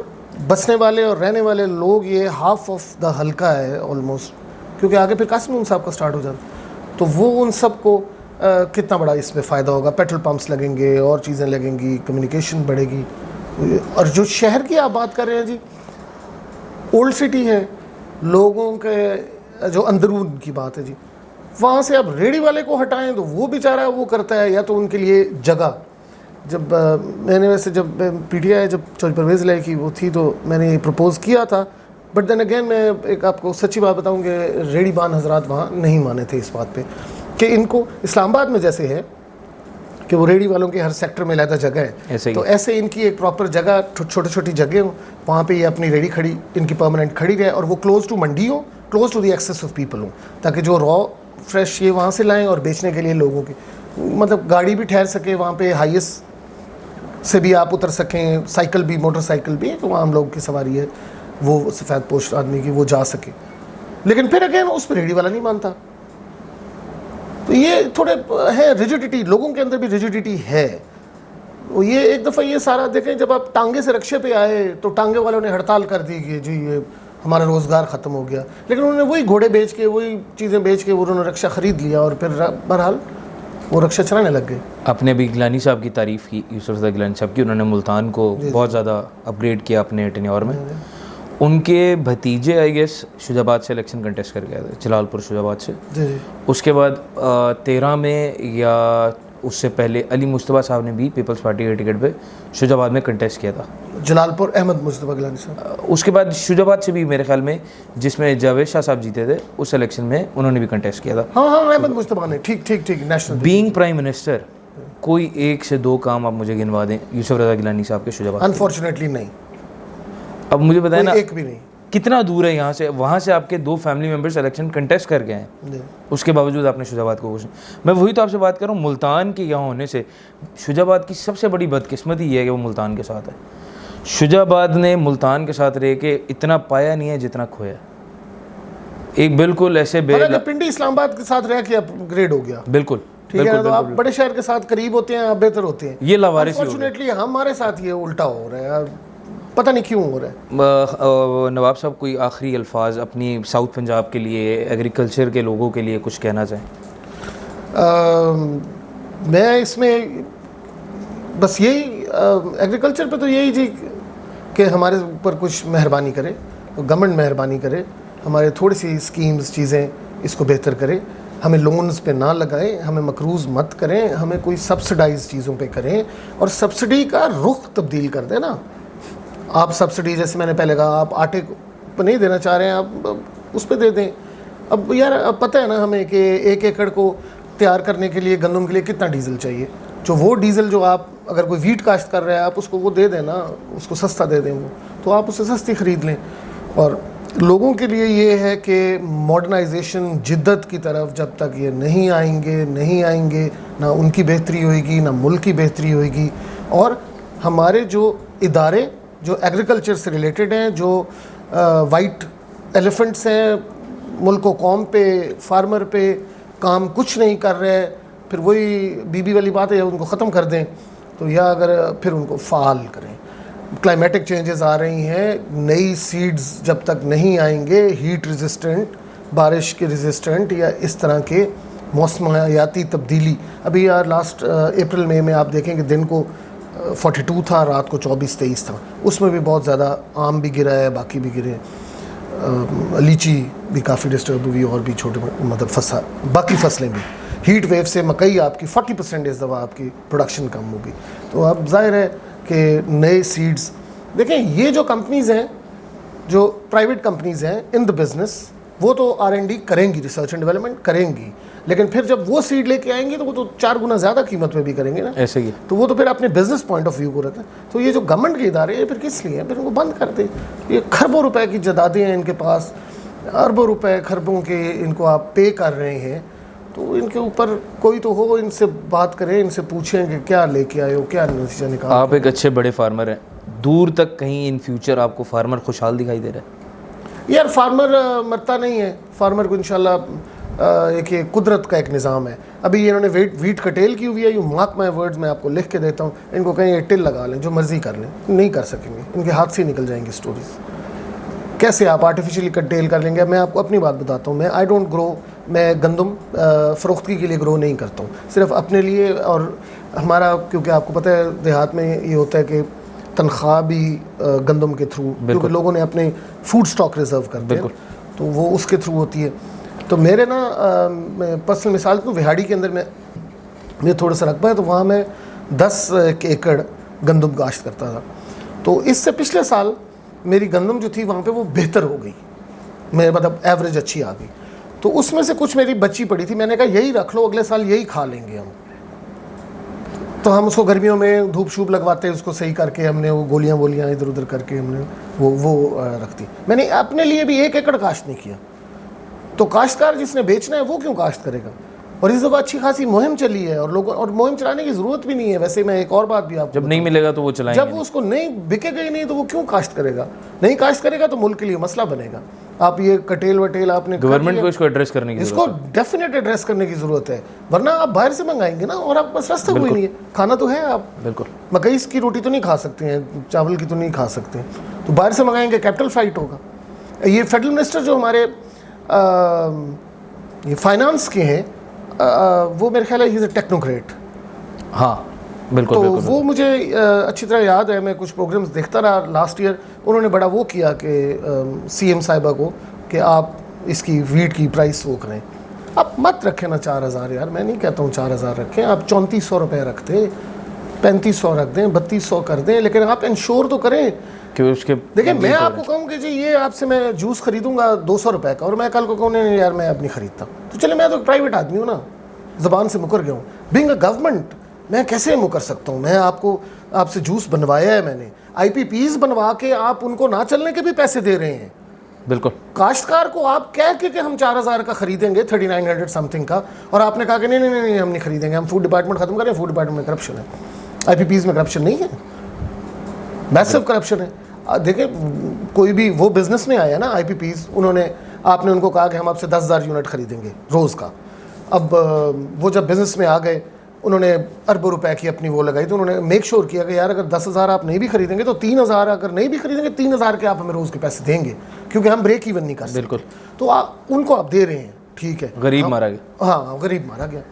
बसने वाले और रहने वाले लोग ये हाफ ऑफ द हल्का है ऑलमोस्ट, क्योंकि आगे फिर कासिम साहब का स्टार्ट हो जाता। तो वो उन सब को कितना बड़ा इसमें फ़ायदा होगा, पेट्रोल पंप्स लगेंगे और चीज़ें लगेंगी, कम्युनिकेशन बढ़ेगी। और जो शहर की आप बात कर रहे हैं जी, ओल्ड सिटी है, लोगों के जो अंदरून की बात है जी, वहाँ से आप रेडी वाले को हटाएं तो वो बेचारा वो करता है, या तो उनके लिए जगह। जब मैंने वैसे जब PTI जब चौधरी परवेज़ लाई की वो थी तो मैंने ये प्रपोज़ किया था, बट देन अगेन मैं एक आपको सच्ची बात बताऊँ कि रेडीबान हजरात वहाँ नहीं माने थे इस बात पे कि इनको इस्लामाबाद में जैसे है कि वो रेडी वालों के हर सेक्टर में अलग जगह है, तो ऐसे इनकी एक प्रॉपर जगह, छोटी छोटी जगह हो, वहाँ पे ये अपनी रेडी खड़ी इनकी परमानेंट खड़ी रहे, और वो क्लोज टू मंडी हो, close to the access of people हो, ताकि जो रॉ फ्रेश ये वहाँ से लाएं और बेचने के लिए लोगों की मतलब गाड़ी भी ठहर सके वहाँ पे, हाईएस्ट से भी आप उतर सकें, साइकिल भी, मोटरसाइकिल भी, तो आम लोग की सवारी है वो सफ़ेद पोश आदमी की वो जा सके। लेकिन फिर अगेन उस पर रेडी वाला नहीं मानता। तो ये थोड़े है रिजिडिटी, लोगों के अंदर भी रिजिडिटी है। वो ये एक दफ़ा ये सारा देखें, जब आप टांगे से रक्शे पे आए तो टांगे वालों ने हड़ताल कर दी कि जी ये हमारा रोज़गार ख़त्म हो गया, लेकिन उन्होंने वही घोड़े बेच के, वही चीज़ें बेच के उन्होंने रक्षा ख़रीद लिया और फिर बहरहाल वो रक्षा चलाने लग गए। आपने भी गिलानी साहब की तारीफ़ की, यूसुफ रज़ा गिलानी साहब की, उन्होंने मुल्तान को बहुत ज़्यादा अपग्रेड किया अपने टेन्योर में। उनके भतीजे आई गेस शुजाबाद से इलेक्शन कंटेस्ट कर गए थे, जलालपुर शुजाबाद से। जी। उसके बाद 13 में या उससे पहले अली मुस्तफ़ा साहब ने भी पीपल्स पार्टी के टिकट पे शुजाबाद में कंटेस्ट किया था, जलालपुर अहमद मुस्तफ़ा गिलानी साहब। उसके बाद शुजाबाद से भी मेरे ख्याल में, जिसमें जावेद शाह साहब जीते थे, उस इलेक्शन में उन्होंने भी कंटेस्ट किया था। हाँ, अहमद मुस्तफ़ा ने, ठीक नेशनल। बीइंग प्राइम मिनिस्टर, कोई 1 से 2 काम आप मुझे गिनवा दें यूसुफ रज़ा गिलानी साहब के शुजाबाद? अनफॉर्चुनेटली नहीं। अब मुझे बताएं ना, एक भी नहीं। कितना दूर है यहाँ से? वहाँ से आपके 2 फैमिली मेम्बर्स इलेक्शन कंटेस्ट कर गए हैं, उसके बावजूद आपने शुजाबाद को क्वेश्चन। मैं वही तो आपसे बात कर रहा हूँ, मुल्तान के यहाँ होने से शुजाबाद की सबसे बड़ी बदकिस्मती ये है कि वो मुल्तान के साथ है। शुजाबाद ने मुल्तान के साथ रह के इतना पाया नहीं है जितना खोया। एक बिल्कुल ऐसे पिंडी इस्लामाबाद के साथ रह के अपग्रेड हो गया। बिल्कुल ठीक है, तो आप बड़े शहर के साथ करीब होते हैं, आप बेहतर होते हैं। ये लावारिस अनफॉर्चुनेटली हमारे साथ ये उल्टा हो रहा है, पता नहीं क्यों हो रहा है। नवाब साहब, कोई आखिरी अल्फाज अपनी साउथ पंजाब के लिए, एग्रीकल्चर के लोगों के लिए कुछ कहना चाहें? मैं इसमें बस यही एग्रीकल्चर पे तो यही जी कि हमारे ऊपर कुछ मेहरबानी करे, गवर्नमेंट मेहरबानी करे, हमारे थोड़ी सी स्कीम्स चीज़ें इसको बेहतर करे, हमें लोन्स पे ना लगाएं, हमें मकरूज़ मत करें, हमें कोई सब्सिडाइज चीज़ों पे करें, और सब्सिडी का रुख तब्दील कर दें ना। आप सब्सिडी, जैसे मैंने पहले कहा, आप आटे पर नहीं देना चाह रहे हैं, आप उस पर दे दें। अब यार अब पता है ना हमें कि 1 एकड़ को तैयार करने के लिए गंदम के लिए कितना डीजल चाहिए, जो वो डीजल जो आप अगर कोई वीट काश्त कर रहा है, आप उसको वो दे दें ना, उसको सस्ता दे दें, वो तो आप उससे सस्ती ख़रीद लें। और लोगों के लिए ये है कि मॉडर्नाइजेशन जिद्दत की तरफ जब तक ये नहीं आएंगे ना उनकी बेहतरी होएगी, ना मुल्क की बेहतरी होएगी। और हमारे जो इदारे जो एग्रीकल्चर से रिलेटेड हैं, जो वाइट एलिफेंट्स हैं, मुल्क व कौम पे, फार्मर पे काम कुछ नहीं कर रहे, फिर वही बीबी वाली बात है, या उनको ख़त्म कर दें तो, या अगर फिर उनको फ़ाल करें। क्लाइमेटिक चेंजेस आ रही हैं, नई सीड्स जब तक नहीं आएंगे हीट रेजिस्टेंट, बारिश के रेजिस्टेंट या इस तरह के मौसमियाती तब्दीली, अभी यार लास्ट अप्रैल मई में आप देखेंगे दिन को 42 था, रात को 24-23 था, उसमें भी बहुत ज़्यादा आम भी गिरा है, बाकी भी गिरे, लीची भी काफ़ी डिस्टर्ब हुई और भी छोटे मतलब बाकी फसलें भी। हीट वेव से मकई आपकी 40% इस दफ़ा आपकी प्रोडक्शन कम होगी। तो अब जाहिर है कि नए सीड्स देखें, ये जो कंपनीज़ हैं, जो प्राइवेट कंपनीज़ हैं इन द बिज़नेस, वो तो R&D करेंगी, रिसर्च एंड डेवलपमेंट करेंगी, लेकिन फिर जब वो सीड लेके आएंगे तो वो तो 4 गुना ज़्यादा कीमत में भी करेंगे ना, ऐसे ही। तो वो तो फिर अपने बिजनेस पॉइंट ऑफ व्यू को रखते हैं। तो ये जो गवर्नमेंट के इदारे हैं फिर किस लिए हैं, फिर उनको बंद कर दे। ये खरबों रुपए की जायदादें हैं इनके पास, अरबों रुपए खरबों के इनको आप पे कर रहे हैं, तो इनके ऊपर कोई तो हो, इनसे बात करें, इनसे पूछें कि क्या लेके आए हो, क्या नतीजा निकाल। आप एक अच्छे बड़े फार्मर हैं, दूर तक कहीं इन फ्यूचर आपको फार्मर खुशहाल दिखाई दे रहा है? यार फार्मर मरता नहीं है, फार्मर को इंशाल्लाह एक ये कुदरत का एक निज़ाम है। अभी इन्होंने वीट कटेल की हुई है, यू मार्क माई वर्ड्स, मैं आपको लिख के देता हूँ, इनको कहीं ये टिल लगा लें, जो मर्जी कर लें, नहीं कर सकेंगे, इनके हाथ से निकल जाएंगी स्टोरीज। कैसे आप आर्टिफिशियली कटेल कर लेंगे? मैं आपको अपनी बात बताता हूँ, मैं आई डोंट ग्रो, मैं गंदम फ़रोख्ती के लिए ग्रो नहीं करता हूँ, सिर्फ अपने लिए। और हमारा, क्योंकि आपको पता है देहात में ये होता है कि तनख्वाह भी गंदम के थ्रू, क्योंकि लोगों ने अपने फूड स्टॉक रिजर्व कर दिया, तो वो उसके थ्रू होती है। तो मेरे ना मैं पर्सनल मिसाल दूँ, विहाड़ी के अंदर मैं थोड़ा सा रकबा है, तो वहाँ मैं 10 एकड़ गंदम काश्त करता था। तो इससे पिछले साल मेरी गंदम जो थी वहाँ पे वो बेहतर हो गई, मेरे मतलब एवरेज अच्छी आ गई। तो उसमें से कुछ मेरी बची पड़ी थी, मैंने कहा यही रख लो, अगले साल यही खा लेंगे हम। तो हम उसको गर्मियों में धूप शूप लगवाते, उसको सही करके हमने वो गोलियां इधर उधर करके हमने वो रख दी। मैंने अपने लिए भी 1 एकड़ काश्त नहीं किया। तो काश्तकार जिसने बेचना है वो क्यों काश्त करेगा? और इस दफ़ा अच्छी खासी मुहिम चली है, और लोगों, और मुहिम चलाने की ज़रूरत भी नहीं है। वैसे मैं एक और बात भी आपको, जब नहीं मिलेगा तो वो चलाएंगे, जब वो उसको नहीं बिकेगा ही नहीं तो वो क्यों काश्त करेगा? नहीं काश्त करेगा तो मुल्क के लिए मसला बनेगा। आप ये कटेल वटेल आपने, गवर्नमेंट को इसको एड्रेस करने की इसको डेफिनेट एड्रेस करने की ज़रूरत है, वरना आप बाहर से मंगाएंगे ना, और आपके पास रास्ता कोई नहीं है, खाना तो है, आप बिल्कुल मकई की रोटी तो नहीं खा सकते हैं, चावल की तो नहीं खा सकते, तो बाहर से मंगाएंगे, कैपिटल फाइट होगा। ये फेडरल मिनिस्टर जो हमारे ये फाइनेंस के हैं, वो मेरे ख्याल है ही इज़ अ टेक्नोक्रेट। हाँ बिल्कुल तो बिल्कुल, वो मुझे अच्छी तरह याद है, मैं कुछ प्रोग्राम्स देखता रहा लास्ट ईयर, उन्होंने बड़ा वो किया कि सीएम साहिबा को कि आप इसकी वीट की प्राइस वो करें, आप मत रखें ना 4000 यार, मैं नहीं कहता हूँ 4000 रखें, आप 3400 रुपये रख दें, 3500 रख दें, 3200 कर दें, लेकिन आप इंश्योर तो करें कि उसके। देखिए मैं आपको कहूँ कि जी ये आपसे मैं जूस खरीदूंगा 200 रुपये का, और मैं कल को कहूँ नहीं यार मैं अब नहीं खरीदता, तो चले मैं तो प्राइवेट आदमी हूँ ना, ज़बान से मुकर गया हूँ। बीइंग अ गवर्नमेंट मैं कैसे मुकर सकता हूँ? मैं आपसे जूस बनवाया है मैंने, IPPs बनवा के आप उनको ना चलने के भी पैसे दे रहे हैं। बिल्कुल, काश्तकार को आप कह के कि हम 4000 का खरीदेंगे, 3900 समथिंग का, और आपने कहा कि नहीं नहीं नहीं हम नहीं खरीदेंगे, हम फूड डिपार्टमेंट खत्म करें, फूड डिपार्टमेंट में करप्शन है, IPPs में करप्शन नहीं है, मैसिव करप्शन है। देखिए कोई भी वो बिजनेस में आया ना IPPs, उन्होंने, आपने उनको कहा कि हम आपसे 10,000 यूनिट खरीदेंगे रोज़ का। अब वो जब बिज़नेस में आ गए, उन्होंने अरबों रुपए की अपनी वो लगाई, तो उन्होंने मेक श्योर किया कि यार अगर 10,000 आप नहीं भी खरीदेंगे तो 3,000, अगर नहीं भी खरीदेंगे 3,000 के आप हमें रोज़ के पैसे देंगे, क्योंकि हम ब्रेक इवन नहीं कर सकते। बिल्कुल, तो उनको आप दे रहे हैं, ठीक है, गरीब मारा गया। हाँ गरीब मारा गया।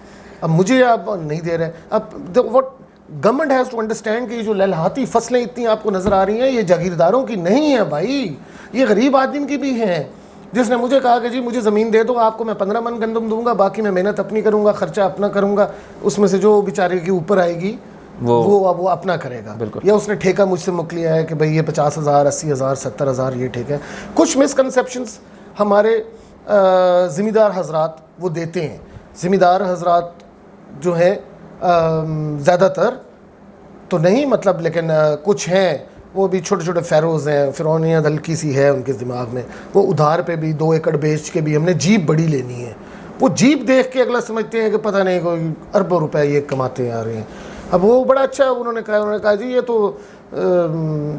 अब मुझे आप नहीं दे रहे। अब what government has to understand कि जो लहलहाती फसलें इतनी आपको नज़र आ रही हैं, ये जागीरदारों की नहीं है भाई, ये गरीब आदमी की भी हैं। जिसने मुझे कहा कि जी मुझे ज़मीन दे दो, आपको मैं 15 मन गंदम दूंगा, बाकी मैं मेहनत अपनी करूंगा, खर्चा अपना करूंगा, उसमें से जो बेचारे के ऊपर आएगी वो अपना करेगा। या उसने ठेका मुझसे मुक लिया है कि भाई ये 50,000, 80,000, 70,000 ये ठेका है। कुछ मिसकंसेप्शंस हमारे ज़िम्मेदार हजरात वो देते हैं। ज़िम्मेदार हजरात जो हैं ज़्यादातर तो नहीं, मतलब लेकिन कुछ हैं वो भी छोटे छोटे फ़ैरोज़ हैं, फ़िरौनियत हल्की सी है उनके दिमाग में, वो उधार पे भी 2 एकड़ बेच के भी हमने जीप बड़ी लेनी है, वो जीप देख के अगला समझते हैं कि पता नहीं कोई अरबों रुपए ये कमाते आ रहे हैं। अब वो बड़ा अच्छा उन्होंने कहा जी ये तो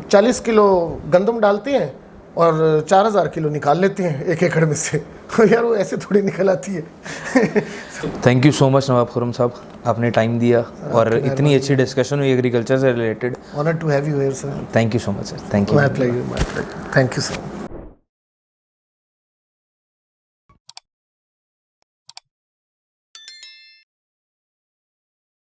40 किलो गंदम डालते हैं और 4000 किलो निकाल लेते हैं 1 एकड़ में से। यार वो ऐसे थोड़ी निकल आती है। थैंक यू सो मच नवाब खुर्रम साहब, आपने टाइम दिया और इतनी अच्छी डिस्कशन हुई एग्रीकल्चर से related. Honour to have you here sir. Thank you so much sir, thank you. My pleasure, my pleasure, thank you sir.